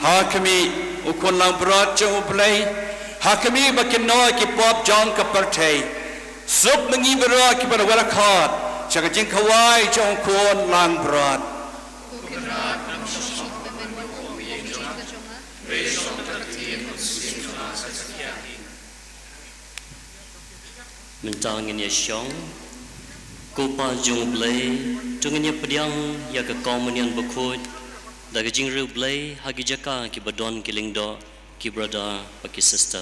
Hakami ukon lang berat jauh belai, hakami bakin noi ki pop jong kepertai, sub mengi berat ki pada walakat, jaga jing kawai jong kon lang berat. mentang ini syong kupa jung blay tung ini pediang ya ke komunian bekut daga jingru blay hagi jaka ki badon ki lingdo ki brother pa ki sister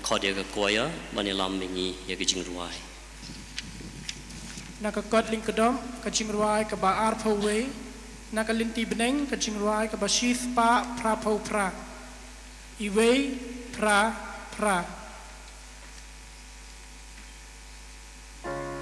khodia ka koya bani lam mingi ya ke jingruai Nakakot ling kedom kacing ruai ke ba ar pawai nakalinti beneng kacing ruai ke ba shith pa pra pau pra iwei pra pra Ooh.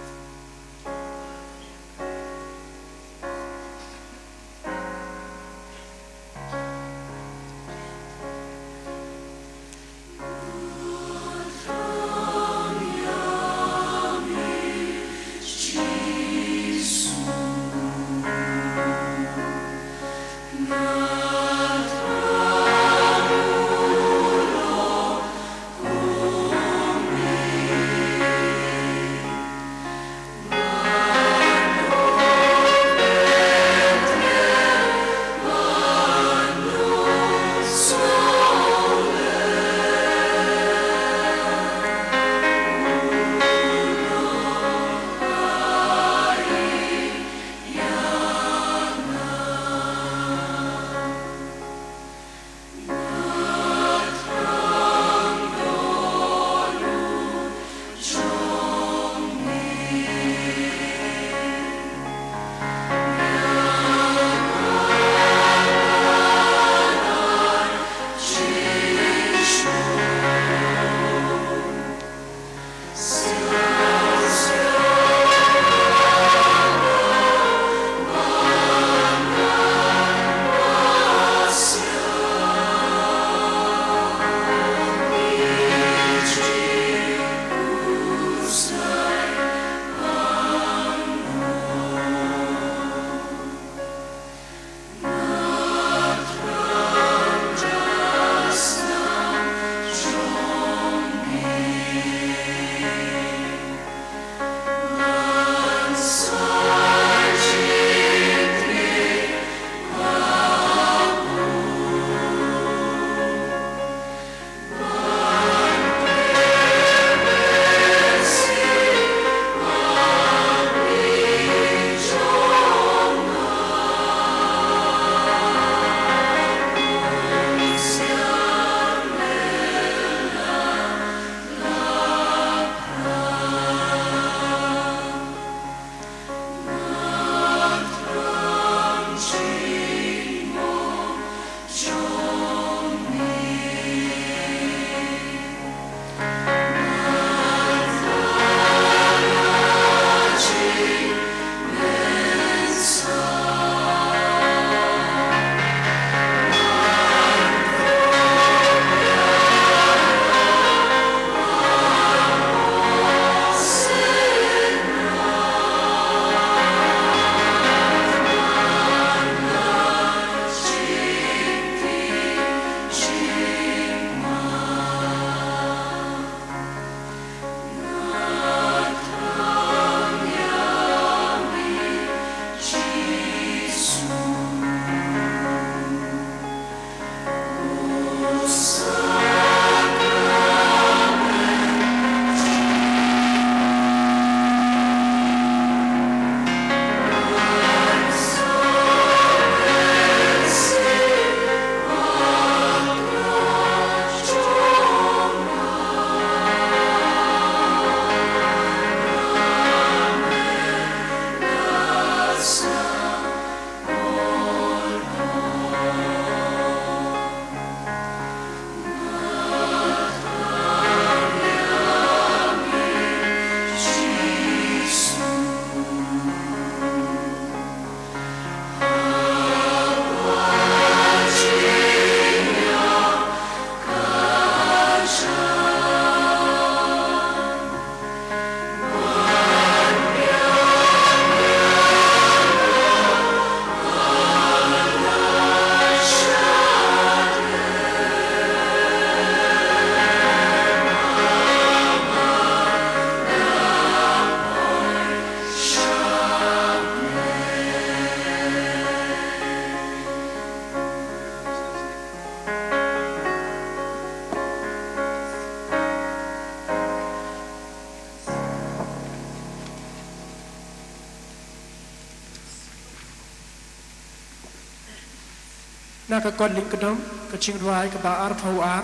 Naka kodling kadam kaching ruai ka ba ar phau ar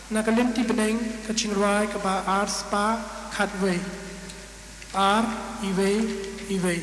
naka linti beneng kaching ruai ka ba ar spa khatway ar iway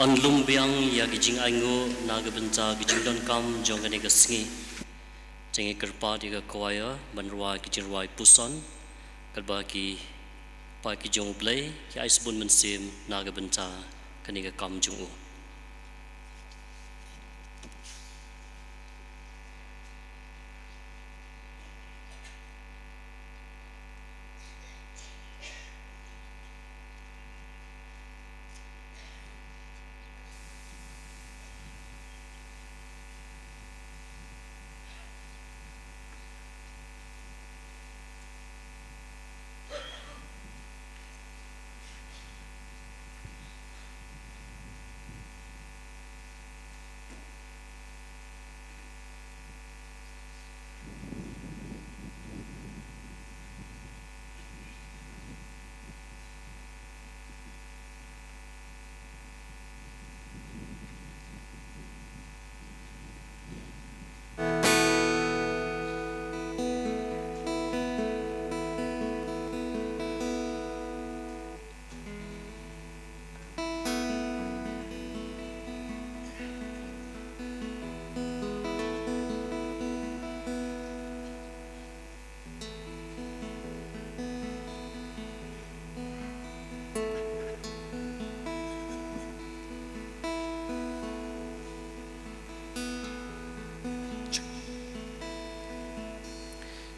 on lumbiang ya gijing aingo naga benca gijing don kam jongane ga singi jengi kerpa diga kwaya banrwa gijing rwai puson kalba ki pa ki jong blai ki aisbun mensim naga benca kaniga kam jungu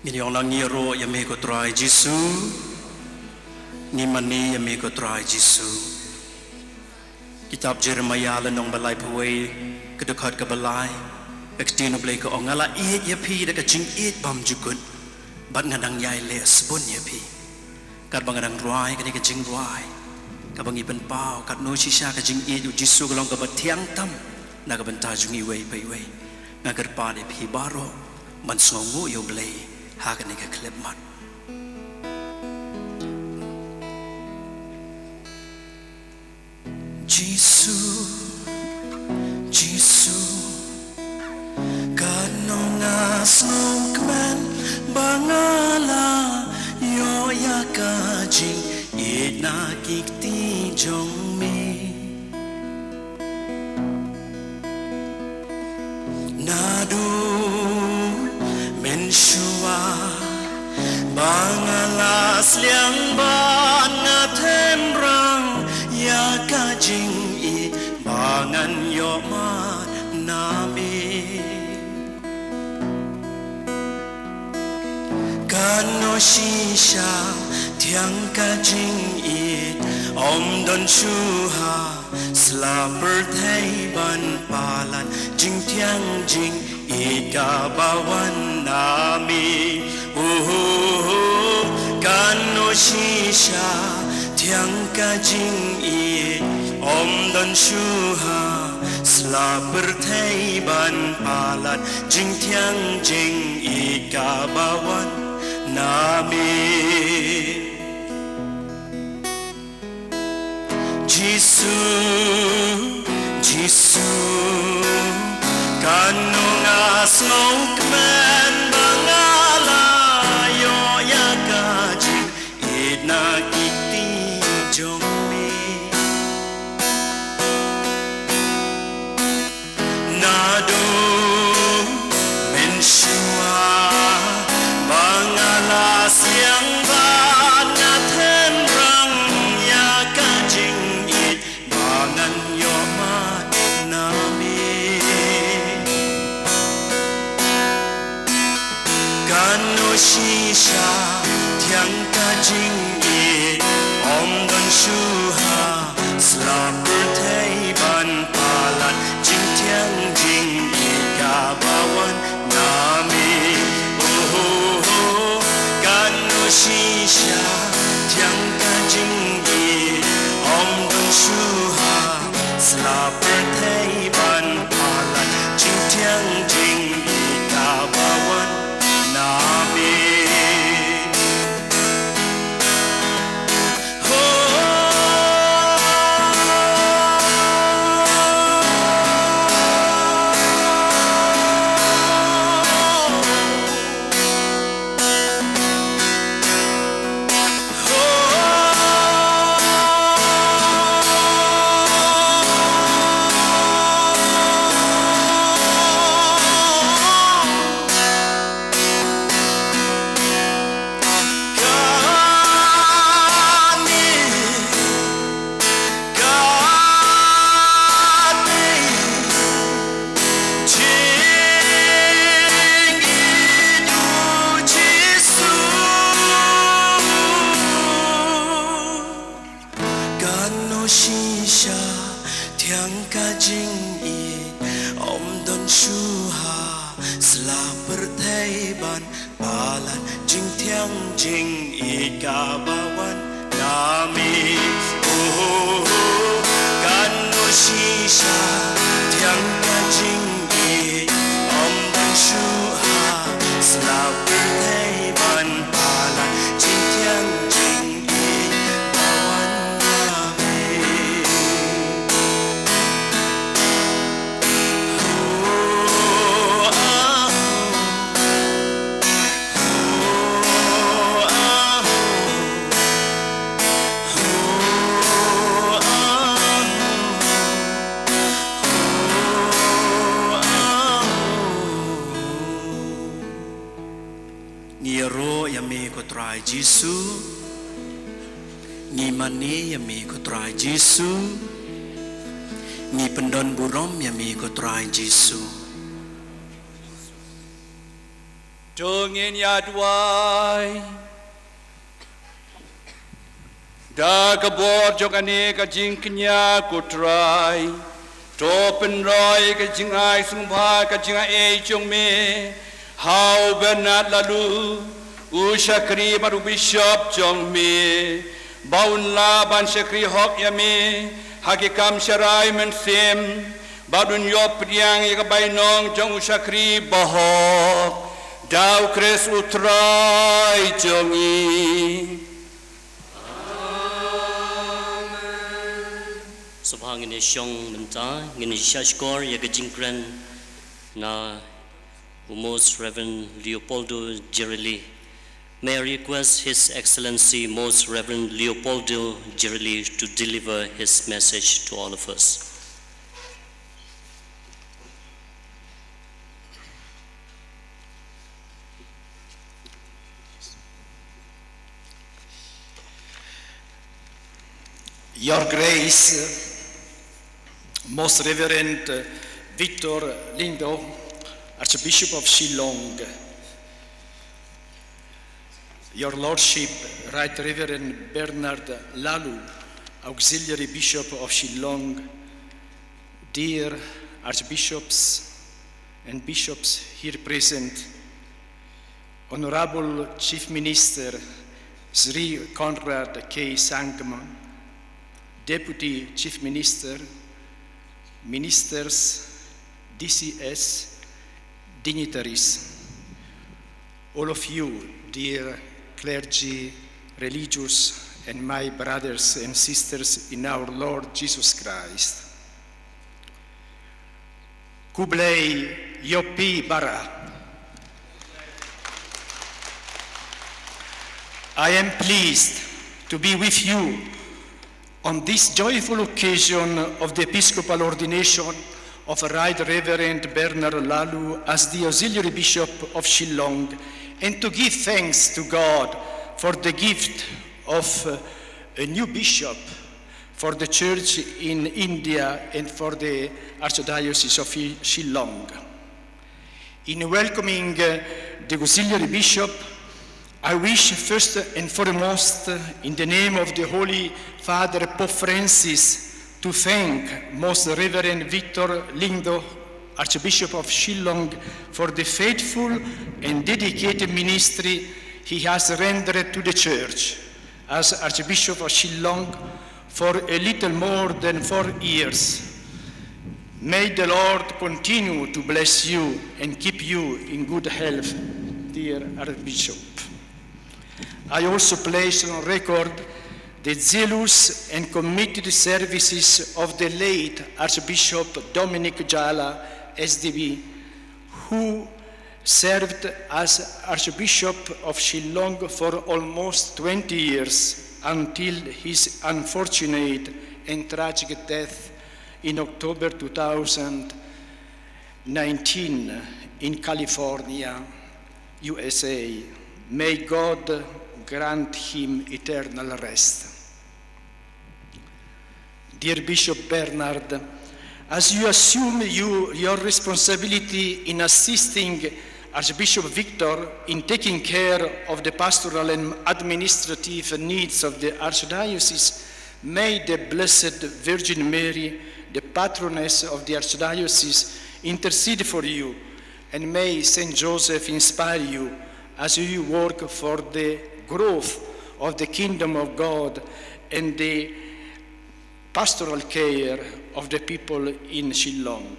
Ngini orang ngiro yami ko try Jisu, ni mani yami ko try Jisu. Kitab Jeremiah lenong balai pawai kedekat ke balai, ekstino balai ke ongala iet yapi dekat jing iet bam jukut, bat ngadang yai le sebun yapi. Kat bangadang ruai kani ke jing ruai, kabang ipen pau kat no sisa ke jing iet Jisu kelong ke batiang tam, naga benta jungi wei pai wei, nagar pade pi baro, man songu yo balai. Hakan ni ke klip mat. Jisu, Jisu, kanonga snowman bangala yo yakajing ina kikti jongmi. Nadu Shua Bangalas liang ban ngatemrang ya kajing I bangan yo mat nami Kano shisha tiang kajing I om don shuha slapper thai ban palan jing tiang jing Ika bawan nami Kano shisha Tiang kajing I Om don shuha Slapper thai ban palat Jing tiang jing Ika bawan nami Jisu Jisu Kanunga smoke man bangala yo yakaji idna kiti jongmi nadu menshua bangala siang bana temrang yakajing id bangan yo mat nami Shisha tiang kajing I om don shuha slapper thai ban palat jing tiang jing I gabawan nami kano shisha tiang kajing I om don shuha slapper thai ban palat jing tiang jing I gabawan nami Jisu ni mani yami ko try Jisu ni pendon burom yami ko try Jisu Tungin yadwai Da kabor jokane ka jingknya kutrai Topen roy ka jingai sungpa ka jingai chong me How Bernard Laloo Ushakri baru bishop jong me Baun la ban shakri hok ya me Hakikam sharai men sim Badun yop priang ya bainong jong ushakri bahok Dau kres utrai jongi Subhang ini syong menta ngini syashkor ya gejingkran na Most Reverend Leopoldo Girelli. May I request His Excellency Most Reverend Leopoldo Girelli to deliver his message to all of us. Your Grace, Most Reverend Victor Lindo, Archbishop of Shillong, Your Lordship, Right Reverend Bernard Laloo, Auxiliary Bishop of Shillong, dear Archbishops and Bishops here present, Honorable Chief Minister Sri Conrad K. Sangma, Deputy Chief Minister, Ministers, DCS, dignitaries, all of you, dear clergy, religious, and my brothers and sisters in our Lord Jesus Christ. Kublai Yopi Bara. I am pleased to be with you on this joyful occasion of the Episcopal ordination of Right Reverend Bernard Laloo as the Auxiliary Bishop of Shillong, and to give thanks to God for the gift of a new bishop for the Church in India and for the Archdiocese of Shillong. In welcoming the Auxiliary Bishop, I wish first and foremost, in the name of the Holy Father Pope Francis, to thank Most Reverend Victor Lindo, Archbishop of Shillong, for the faithful and dedicated ministry he has rendered to the Church as Archbishop of Shillong for a little more than 4 years. May the Lord continue to bless you and keep you in good health, dear Archbishop. I also place on record the zealous and committed services of the late Archbishop Dominic Jala, SDB, who served as Archbishop of Shillong for almost 20 years until his unfortunate and tragic death in October 2019 in California, USA. May God grant him eternal rest. Dear Bishop Bernard, as you assume your responsibility in assisting Archbishop Victor in taking care of the pastoral and administrative needs of the Archdiocese, may the Blessed Virgin Mary, the patroness of the Archdiocese, intercede for you, and may Saint Joseph inspire you as you work for the growth of the kingdom of God and the pastoral care of the people in Shillong.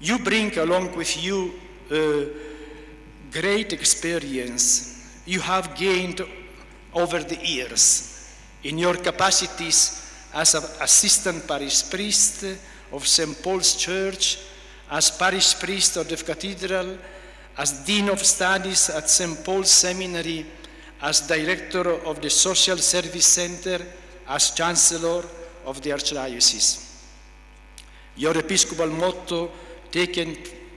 You bring along with you a great experience you have gained over the years in your capacities as an assistant parish priest of St. Paul's Church, as parish priest of the Cathedral, as Dean of Studies at St. Paul's Seminary, as Director of the Social Service Center, as Chancellor of the Archdiocese. Your Episcopal motto, taken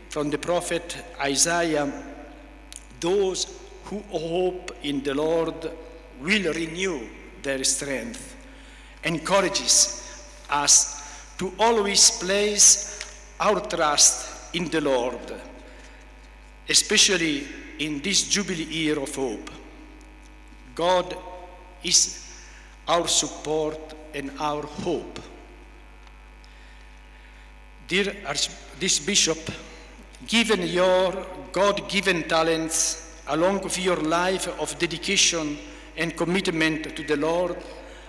from the prophet Isaiah, those who hope in the Lord will renew their strength, encourages us to always place our trust in the Lord. especially in this Jubilee year of hope. God is our support and our hope. Dear Bishop, given your God-given talents, along with your life of dedication and commitment to the Lord,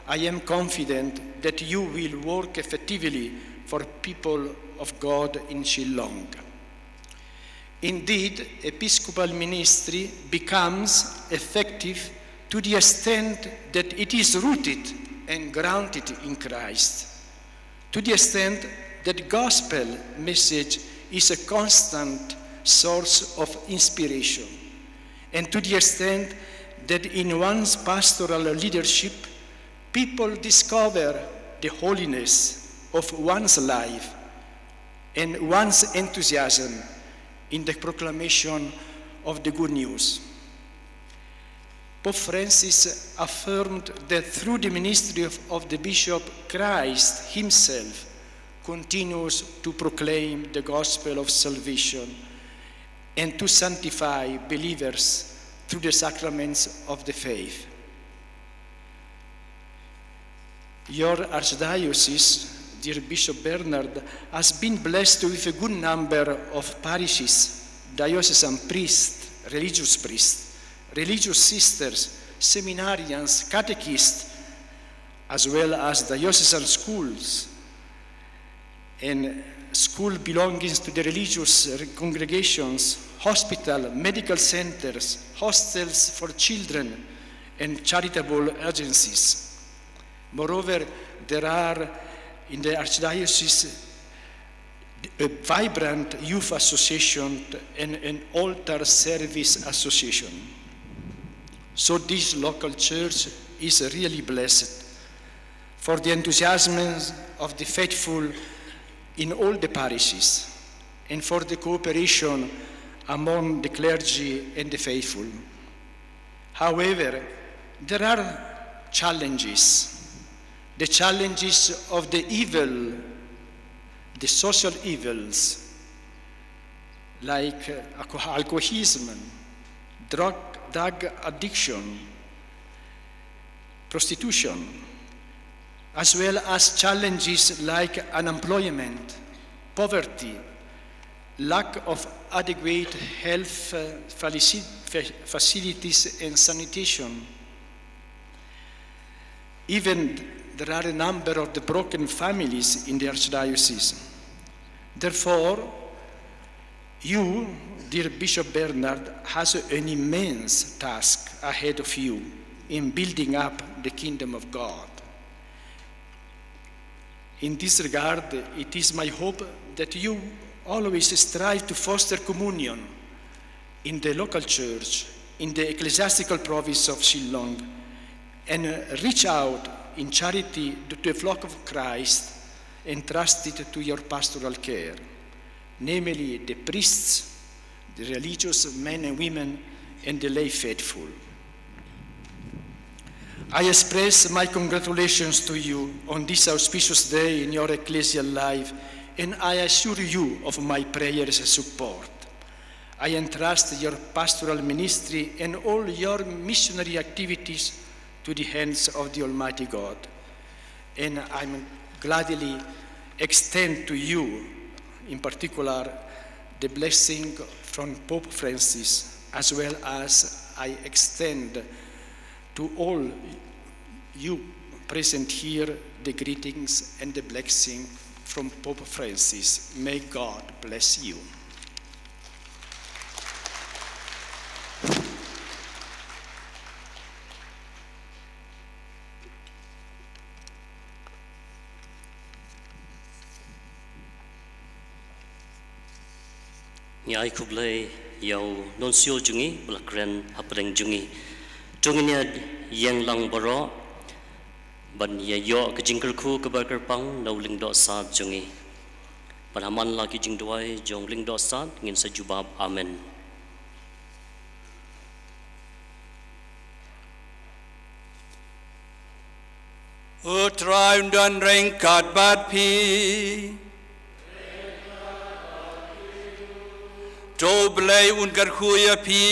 I am confident that you will work effectively for people of God in Shillong. Indeed, episcopal ministry becomes effective to the extent that it is rooted and grounded in Christ, to the extent that the gospel message is a constant source of inspiration, and to the extent that in one's pastoral leadership, people discover the holiness of one's life and one's enthusiasm in the proclamation of the good news. Pope Francis affirmed that through the ministry of the bishop, Christ himself continues to proclaim the gospel of salvation and to sanctify believers through the sacraments of the faith. Your archdiocese, dear Bishop Bernard, has been blessed with a good number of parishes, diocesan priests, religious sisters, seminarians, catechists, as well as diocesan schools and school belonging to the religious congregations, hospital, medical centers, hostels for children, and charitable agencies. Moreover, there are in the Archdiocese a vibrant youth association and an altar service association. So this local church is really blessed for the enthusiasm of the faithful in all the parishes and for the cooperation among the clergy and the faithful. However, there are challenges. The challenges of the evil, the social evils, like alcoholism, drug addiction, prostitution, as well as challenges like unemployment, poverty, lack of adequate health facilities and sanitation. Even there are a number of the broken families in the Archdiocese. Therefore, you, dear Bishop Bernard, has an immense task ahead of you in building up the kingdom of God. In this regard, it is my hope that you always strive to foster communion in the local church, in the ecclesiastical province of Shillong, and reach out in charity to the flock of Christ entrusted to your pastoral care, namely the priests, the religious men and women, and the lay faithful. I express my congratulations to you on this auspicious day in your ecclesial life, and I assure you of my prayers and support. I entrust your pastoral ministry and all your missionary activities to the hands of the Almighty God. And I gladly extend to you, in particular, the blessing from Pope Francis, as well as I extend to all you present here the greetings and the blessing from Pope Francis. May God bless you. Nyai kublai yau nuncio jungi belakren hapreng jungi junginya yang lang baro ban ya yo ke jingkerku ke berkerpang nau ling dot sat jungi ban haman lagi jing duai jong ling dot sat ngin sejubab amen. Utrai dan rengkat bat pi to belai un karkhuya pi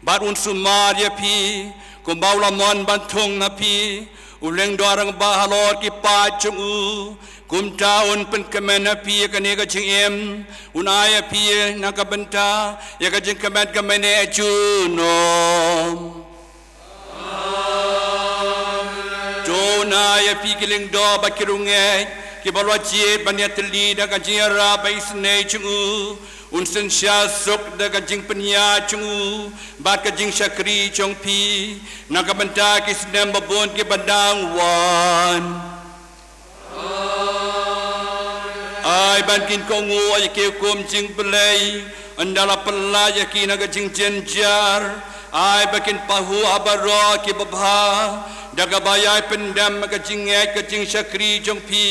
bat un sumaria pi kumbaula mon bantung na pi uleng dorang bahalor ki pa chungu kum taun pen kemena pi ka ne ka ching em unaya pi na ka benta ya ka jing kemet kemene chunom Jona ya pi kiling do ba kirunge ki balwa chi banyatli da ka jira ba isne chungu unsen sha sok da ka jing penya chungu bat ka jing shakri chong pi na ka benta ki snem babon ki badang wan ai ban kin ko ngu ay ke kum jing play andala palla ya ki na ka jing jenjar ai bakin pahu abaro ki babha daga bayai pendam ka jing ka jing shakri chong pi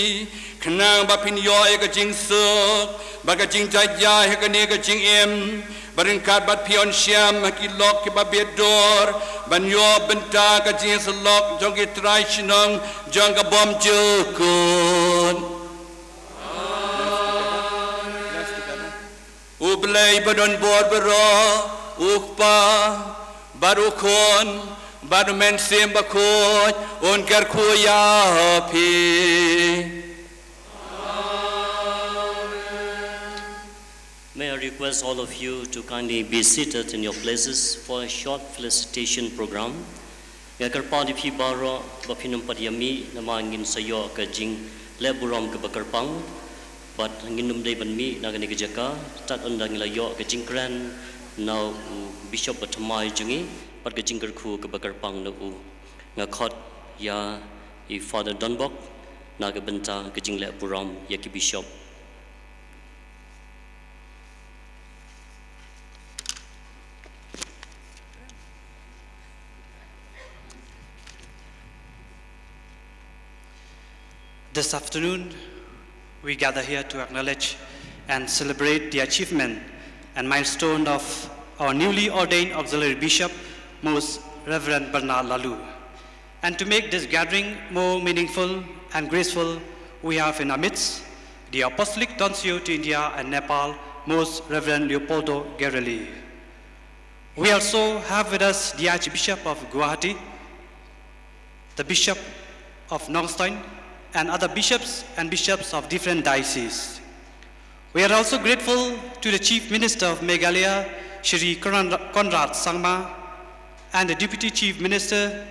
khnang ba pin yo ka jing sok ba ka jing tai ya ka ne ka jing em barin kat bat pion syam ki lok ki ba bedor ban yo benta ka jing selok jong ki trai shinong jong ka bom jukun ublay badon bor bero ukpa barukon baru men sembakot on karkuya pi. May I request all of you to kindly be seated in your places for a short felicitation program. Yakarpa di pi baro bapinum padiami namangin sayo ka jing leburam ka bakarpang but nginum day banmi nagani ka jaka tat undang layo ka jing kran now bishop batamai jungi pat ka jingkar khu ka bakar pang na u nga khot ya I Father Dunbok na ka benta ka jingle puram ya ki bishop. This afternoon we gather here to acknowledge and celebrate the achievement and milestone of our newly ordained auxiliary bishop, Most Reverend Bernard Laloo. And to make this gathering more meaningful and graceful, we have in our midst the Apostolic Nuncio to India and Nepal, Most Reverend Leopoldo Gereli. We also have with us the Archbishop of Guwahati, the Bishop of Nongstoin, and other bishops and bishops of different dioceses. We are also grateful to the Chief Minister of Meghalaya, Shri Conrad Sangma, and the Deputy Chief Minister,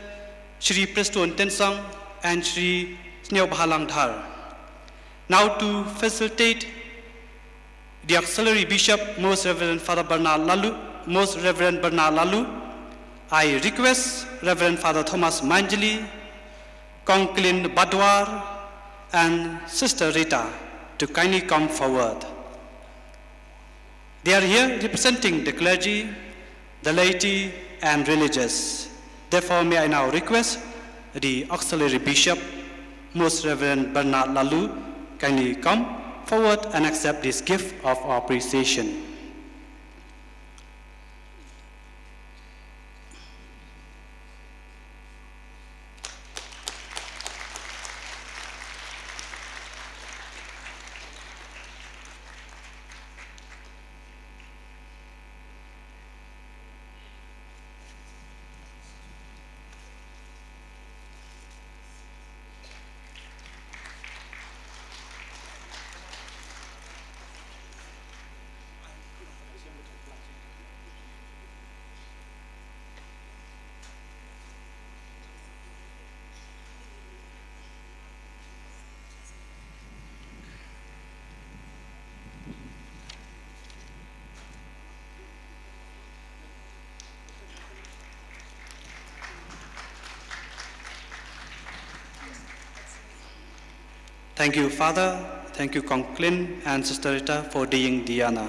Shri Preston Tensang and Shri Sneo Bhalang Dhar. Now to facilitate the Auxiliary Bishop, Most Reverend Father Bernard Laloo, Most Reverend Bernard Laloo, I request Reverend Father Thomas Manjali, Conklin Badwar, and Sister Rita to kindly come forward. They are here representing the clergy, the laity, and religious. Therefore, may I now request the Auxiliary Bishop, Most Reverend Bernard Laloo, kindly come forward and accept this gift of our appreciation. Thank you, Father. Thank you, Conklin and Sister Rita, for doing Diana.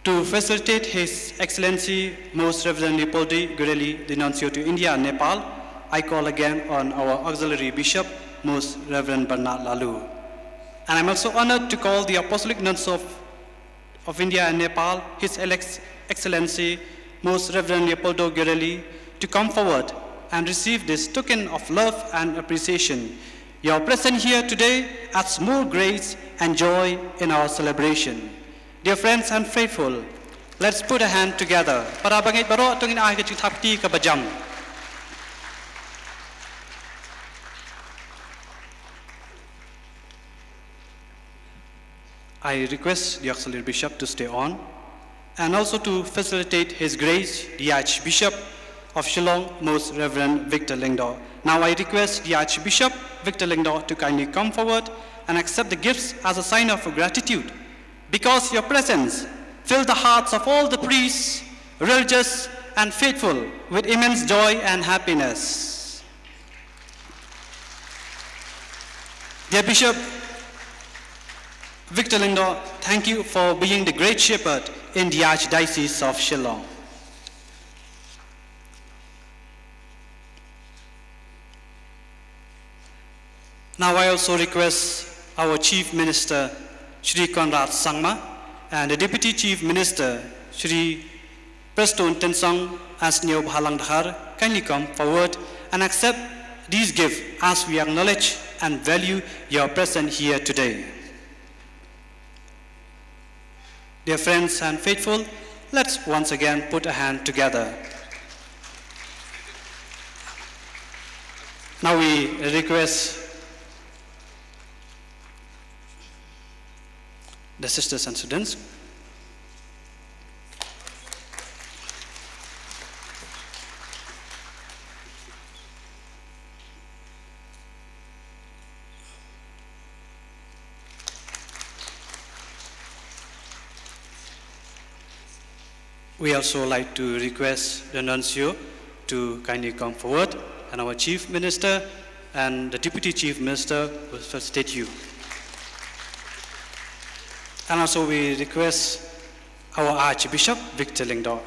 To facilitate His Excellency, Most Reverend Leopoldo Gereli, the Nuncio to India and Nepal, I call again on our Auxiliary Bishop, Most Reverend Bernard Laloo. And I'm also honored to call the Apostolic Nuncio of India and Nepal, His Excellency, Most Reverend Leopoldo Gereli, to come forward and receive this token of love and appreciation. Your presence here today adds more grace and joy in our celebration. Dear friends and faithful, let's put a hand together. Para bangit baro tungin ay kaching thapti ka bajam. I request the Auxiliary Bishop to stay on and also to facilitate His Grace, the Archbishop of Shillong, Most Reverend Victor Lingdor. Now I request the Archbishop Victor Lingdor to kindly come forward and accept the gifts as a sign of gratitude, because your presence filled the hearts of all the priests, religious and faithful with immense joy and happiness. Dear Bishop Victor Lingdor, thank you for being the great shepherd in the Archdiocese of Shillong. Now I also request our Chief Minister, Shri Conrad Sangma, and the Deputy Chief Minister, Shri Preston Tensong as Neo Bhalang Dhar, kindly come forward and accept these gifts as we acknowledge and value your presence here today. Dear friends and faithful, let's once again put a hand together. Now we request the sisters and students. We also like to request the nuncio to kindly come forward, and our Chief Minister and the Deputy Chief Minister will facilitate you. And also we request our Archbishop Victor Lingdor.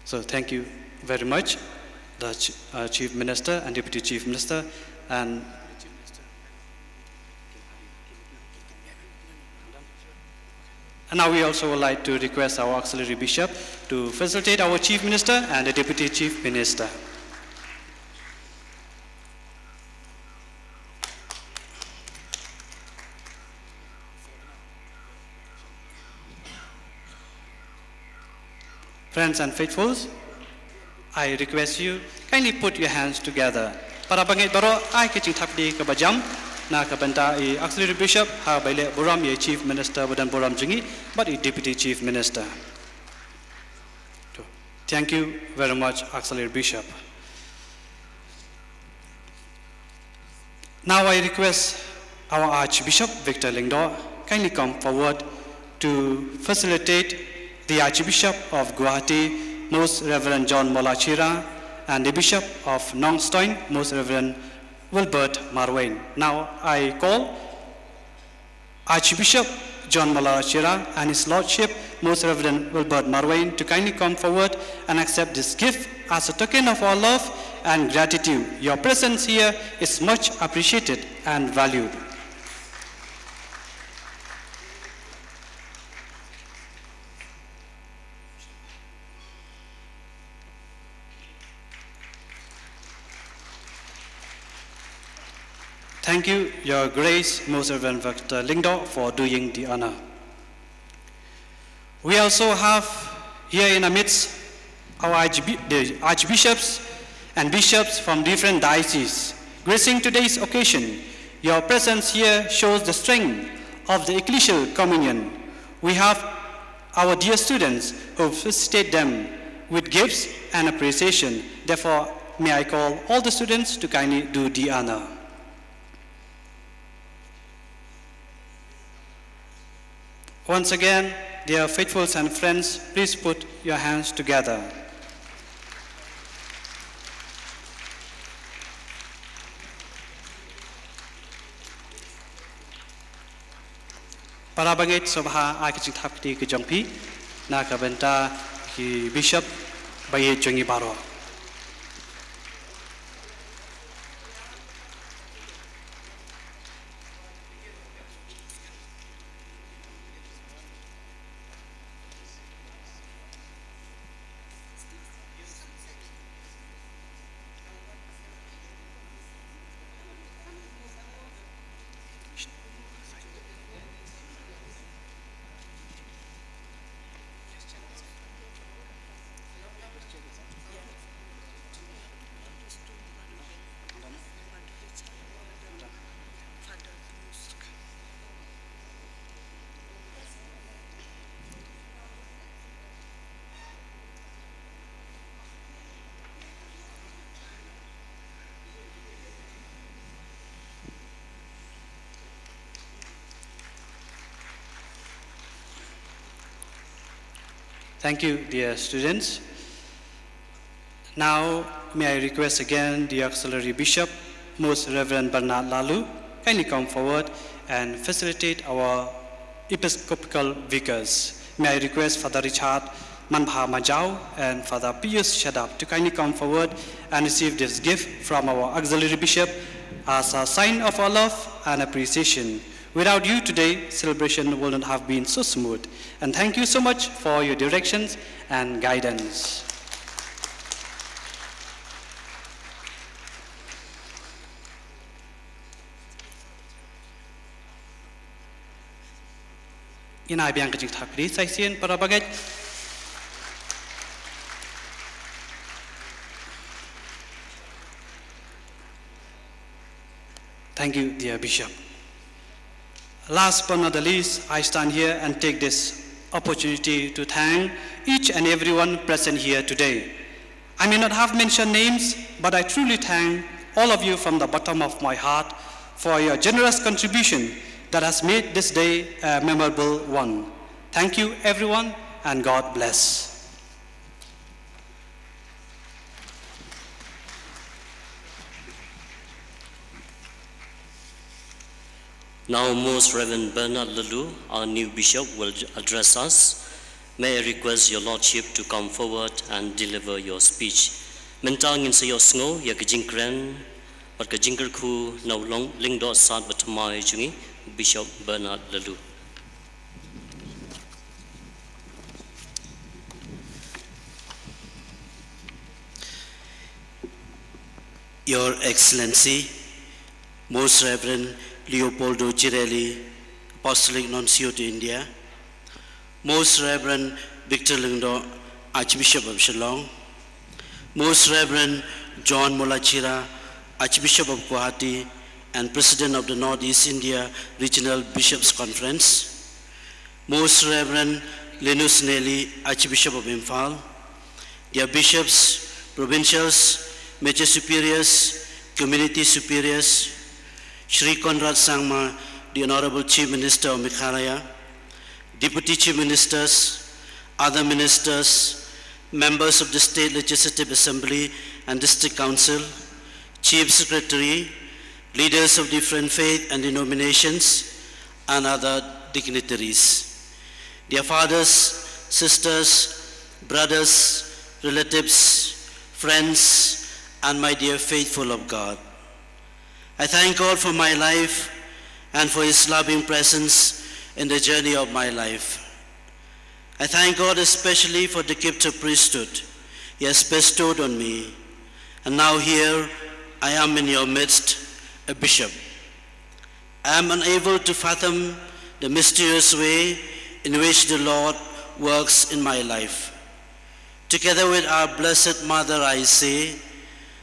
So thank you very much, the Chief Minister and Deputy Chief Minister, and now we also would like to request our Auxiliary Bishop to facilitate our Chief Minister and the Deputy Chief Minister. Friends and faithfuls, I request you kindly put your hands together. Para bangit baro ay kicing thapdi ka bajam na kabanta I Auxiliary Bishop ha baile buram ye Chief Minister badan buram jingi but I Deputy Chief Minister. Thank you very much, Auxiliary Bishop. Now I request our Archbishop Victor Lingdor kindly come forward to facilitate the Archbishop of Guwahati, Most Reverend John Molachira, and the Bishop of Nongstoin, Most Reverend Wilbert Marwain. Now I call Archbishop John Molachira and His Lordship, Most Reverend Wilbert Marwain, to kindly come forward and accept this gift as a token of our love and gratitude. Your presence here is much appreciated and valued. Thank you, Your Grace, Most Reverend Victor Lingdor, for doing the honor. We also have here in our midst our the archbishops and bishops from different dioceses. Gracing today's occasion, your presence here shows the strength of the ecclesial communion. We have our dear students who facilitate them with gifts and appreciation. Therefore, may I call all the students to kindly do the honor. Once again, dear faithfuls and friends, please put your hands together. Para bangit sobha akicing thapti ke jongpi na kabenta ki bishop baye jongi baro. Thank you, dear students. Now, may I request again the Auxiliary Bishop, Most Reverend Bernard Laloo, kindly come forward and facilitate our Episcopal Vicars. May I request Father Richard Manbha Majau and Father Pius Shadap to kindly come forward and receive this gift from our Auxiliary Bishop as a sign of our love and appreciation. Without you today, celebration would not have been so smooth. And thank you so much for your directions and guidance. Inai biang kecing thakri saisian para bagai. Thank you, dear Bishop. Last but not the least, I stand here and take this opportunity to thank each and everyone present here today. I may not have mentioned names, but I truly thank all of you from the bottom of my heart for your generous contribution that has made this day a memorable one. Thank you, everyone, and God bless. Now, Most Reverend Bernard Laloo, our new bishop, will address us. May I request your lordship to come forward and deliver your speech. Mentang in sayo sngo ya kajingkren, but kajingkerku now long lingdo sad batamai jungi Bishop Bernard Laloo. Your Excellency, Most Reverend Leopoldo Girelli, Apostolic Nuncio to India, Most Reverend Victor Lingdo, Archbishop of Shillong, Most Reverend John Molachira, Archbishop of Guwahati and President of the Northeast India Regional Bishops Conference, Most Reverend Linus Nelly, Archbishop of Imphal, dear bishops, provincials, major superiors, community superiors, Shri Conrad Sangma, the Honorable Chief Minister of Meghalaya, Deputy Chief Ministers, other ministers, members of the State Legislative Assembly and District Council, Chief Secretary, leaders of different faith and denominations, and other dignitaries. Dear fathers, sisters, brothers, relatives, friends, and my dear faithful of God, I thank God for my life and for His loving presence in the journey of my life. I thank God especially for the gift of priesthood He has bestowed on me. And now here I am in your midst, a bishop. I am unable to fathom the mysterious way in which the Lord works in my life. Together with our Blessed Mother, I say,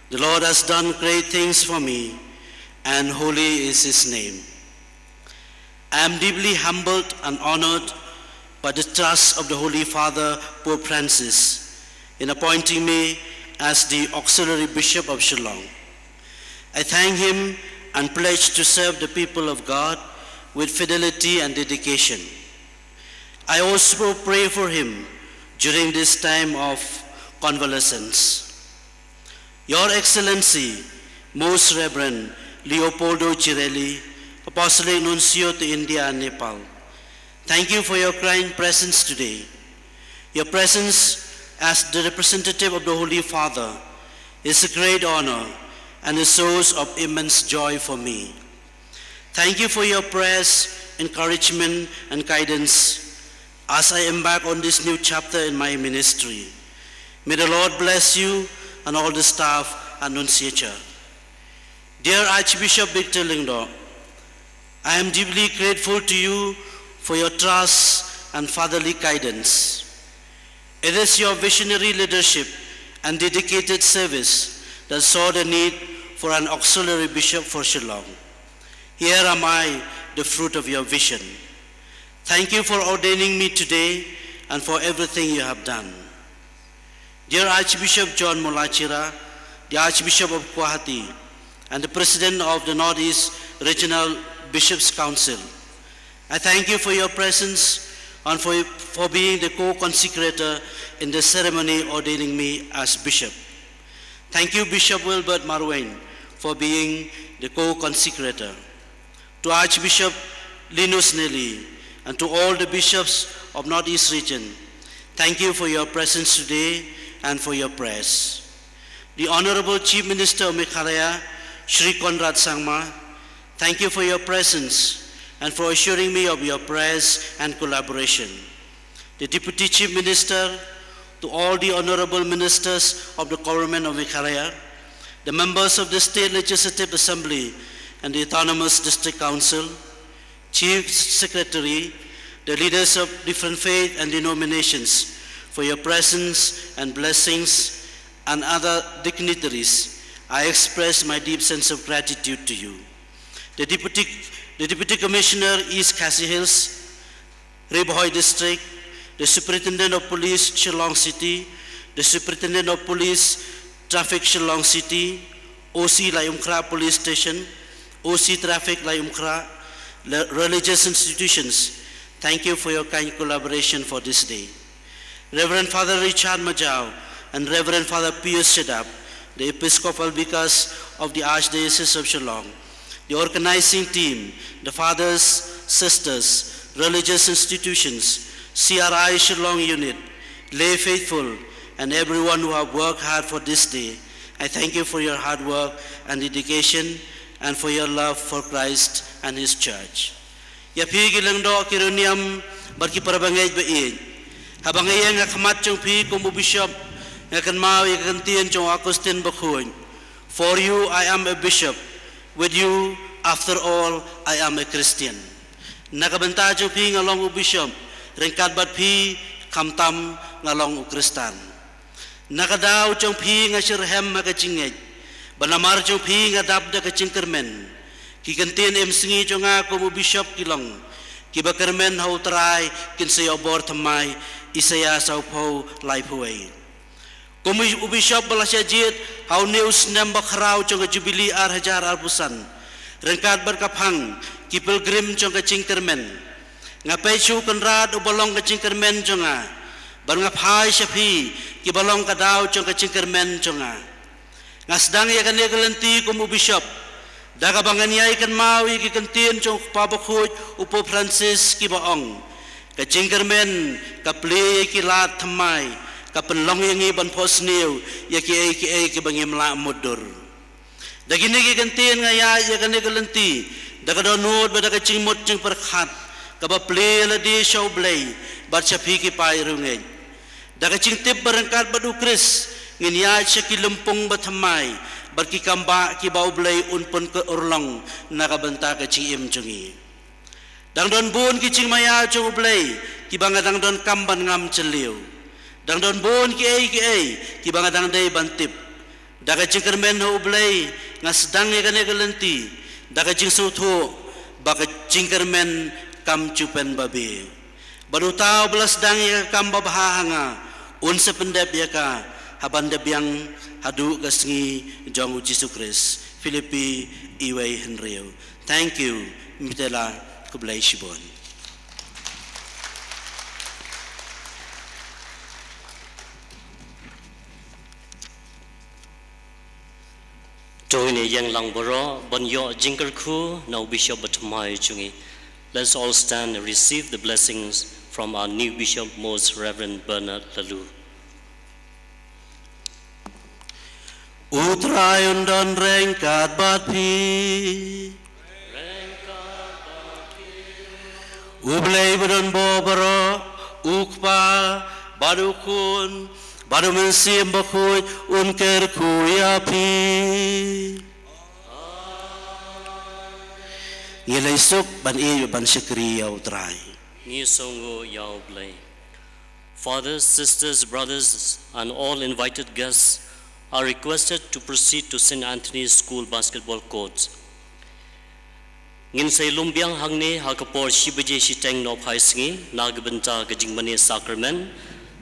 the Lord has done great things for me, and holy is His name. I am deeply humbled and honored by the trust of the Holy Father, Pope Francis, in appointing me as the Auxiliary Bishop of Shillong. I thank him and pledge to serve the people of God with fidelity and dedication. I also pray for him during this time of convalescence. Your Excellency, Most Reverend Leopoldo Girelli, Apostolic Nuncio to India and Nepal, thank you for your kind presence today. Your presence as the representative of the Holy Father is a great honor and a source of immense joy for me. Thank you for your prayers, encouragement, and guidance as I embark on this new chapter in my ministry. May the Lord bless you and all the staff and Investiture. Dear Archbishop Victor Lingdo, I am deeply grateful to you for your trust and fatherly guidance. It is your visionary leadership and dedicated service that saw the need for an auxiliary bishop for Shillong. Here am I, the fruit of your vision. Thank you for ordaining me today and for everything you have done. Dear Archbishop John Molachira, the Archbishop of Guwahati, and the President of the Northeast Regional Bishops' Council, I thank you for your presence and for being the co-consecrator in the ceremony ordaining me as bishop. Thank you, Bishop Wilbert Marwain, for being the co-consecrator. To Archbishop Linus Nelly, and to all the bishops of Northeast Region, thank you for your presence today and for your prayers. The Honorable Chief Minister of Meghalaya, Shri Conrad Sangma, thank you for your presence and for assuring me of your prayers and collaboration. The Deputy Chief Minister, to all the Honorable Ministers of the Government of Meghalaya, the members of the State Legislative Assembly and the Autonomous District Council, Chief Secretary, the leaders of different faith and denominations, for your presence and blessings, and other dignitaries, I express my deep sense of gratitude to you. The Deputy Commissioner, East Khasi Hills, Ribohoi District, the Superintendent of Police, Shillong City, the Superintendent of Police, Traffic Shillong City, OC Laitumkhrah Police Station, OC Traffic Laitumkhrah, religious institutions, thank you for your kind collaboration for this day. Reverend Father Richard Majau and Reverend Father Pius Shedap, the Episcopal Vicars of the Archdiocese of Shillong, the organizing team, the fathers, sisters, religious institutions, CRI Shillong Unit, lay faithful, and everyone who have worked hard for this day. I thank you for your hard work and dedication and for your love for Christ and His Church. Yapi gilang do kiruniam barki parabangay bain. Habangay nga kamat chong pi kumu bishop nga kanmao ikantian chong Agustin Bakhoy. For you I am a bishop. With you, after all, I am a Christian. Nakabanta chong pi ngalong u bishop. Rengkat bat pi kamtam ngalong u Kristan. Nakadaw chong pi nga sirhem makachingay. Banamar chong pi nga dabda kachingkermen. Kikantin emsingi chong ako mo bishop kilong. Kibakermen hau try kinsayo bor tamay isaya sa upo laipuay. Kumu bishop balasya jit hau news nem bakrao chong jubilee hajar arbusan. Rengkat berkaphang ki pilgrim chong kachingkermen. Ngapai chu kanrad ubalong kachingkermen chonga. Bar ngapai syapi ki balong kadaw chong kachingkermen chonga. Ngasdang ya kanegalanti kumu bishop. Dakabangan niya ikan mawi kikantin chong pabakhoy upo Francis kibaong. Kachingkermen kaplay kilat thamay kapenlong yang iban posniw yaki kibangim la mudur. Dagini kikantin ngaya ya kanegalanti dakadonod badakachingmot ching perkhat kabaplay ladi show blay bat syapi kipay rungay. Dakachingtip barangkat badu Kris nginya siya kilumpong bathamay barki kamba kibau blay unpun ke urlong nakabanta ke cim jungi. Dang don bun kicing maya cung blay kibanga dang don kamban ngam celiu. Dang don bun ki ai kibanga dang day bantip. Daga cingkermen ho blay ngasdang ya kane kelenti. Daga cing suthu baka cingkermen kam cupen babi. Baru tahu belas dang ya kam babahanga un sependep ya ka habandep yang hadu gasngi jong Yesus Kristus Filipi iway Henrio. Thank you mitela kublay shibon. Toine yang lang boro banyo Jingpynkyntang now Bishop Batamay chungi. Let's all stand and receive the blessings from our new Bishop, Most Reverend Bernard Laloo. Utrayon don rengkat bat pi Ublay badon bobaro ukpa badukun badu mensim bakhoy unker kuyapi Ngilay suk ban iyo ban syakriya utray Ni songo yaw blay. Fathers, sisters, brothers, and all invited guests are requested to proceed to St. Anthony's School basketball court. Ngin say lumbiang hangne hakapor shibaje shiteng no phai singi nagbenta ka jingmani sacrament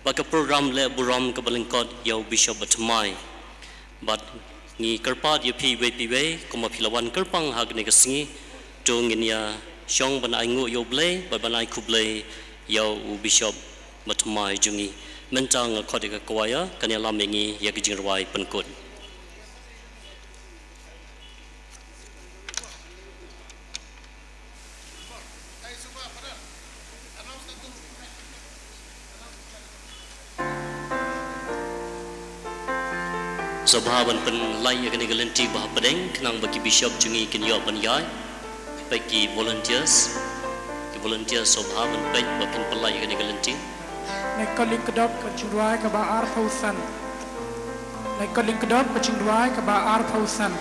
baka program le buram ka balingkot yaw Bishop Batamay. But ni karpat yapi we kuma philawan karpang hagne ka singi to ngin ya shong ban aingu yo blay ba ban ai kublay yau u bishop matmai jungi mentang khode ka kwaya kanela mengi ya ki jingrawai pankut Sabhaban pen lai ya kani galanti bah pedeng kenang bagi bishop jungi kin yo ban yai bagi volunteers sabhaban pek bakin pelai ya kani galanti Like calling kedap ke cingruai ke baar pausan. Like calling kedap ke cingruai ke baar pausan.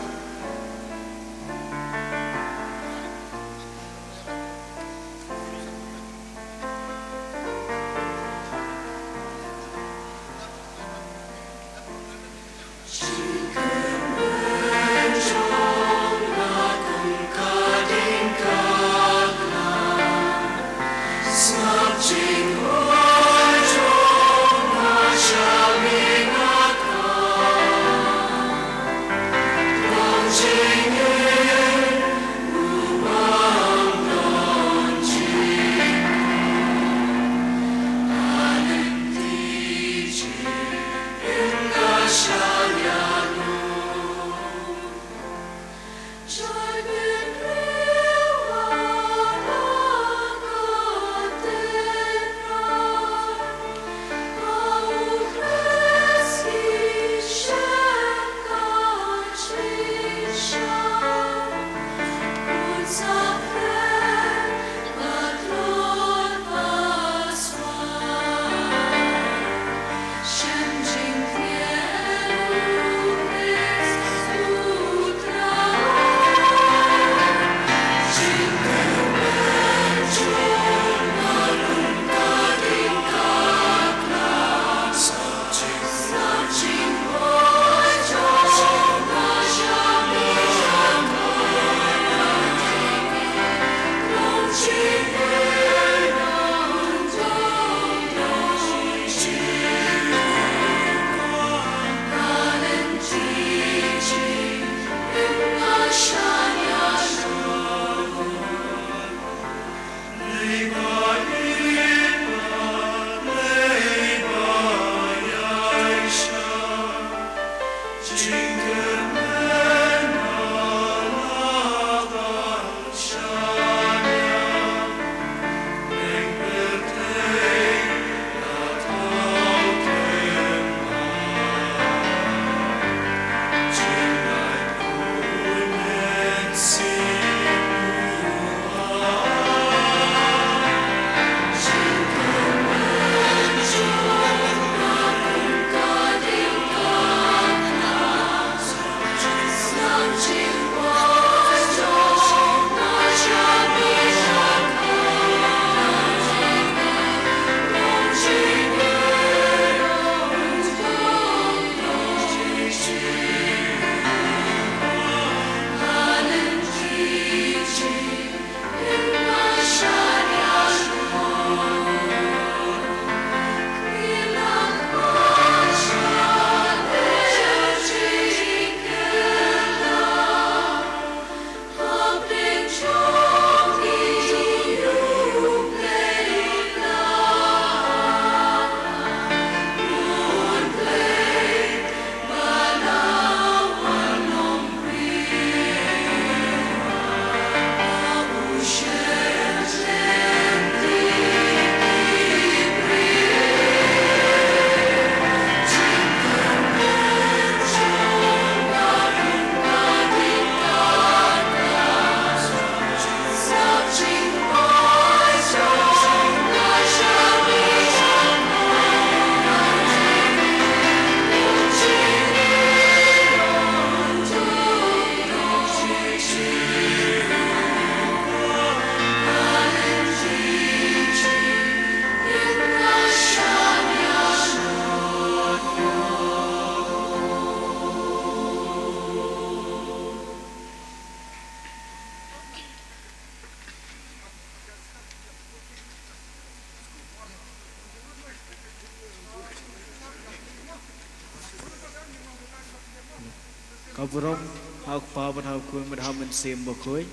Kaburom hak pawan hak kun berhamen sim bokoi.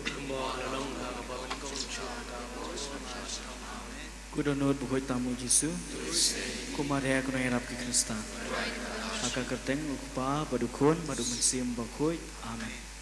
Kudonod bukoy tamu Jisu. Kumaria kuno harap ke Kristen. Akan kerteng ukpa badukun badu mensim bakoy. Amen.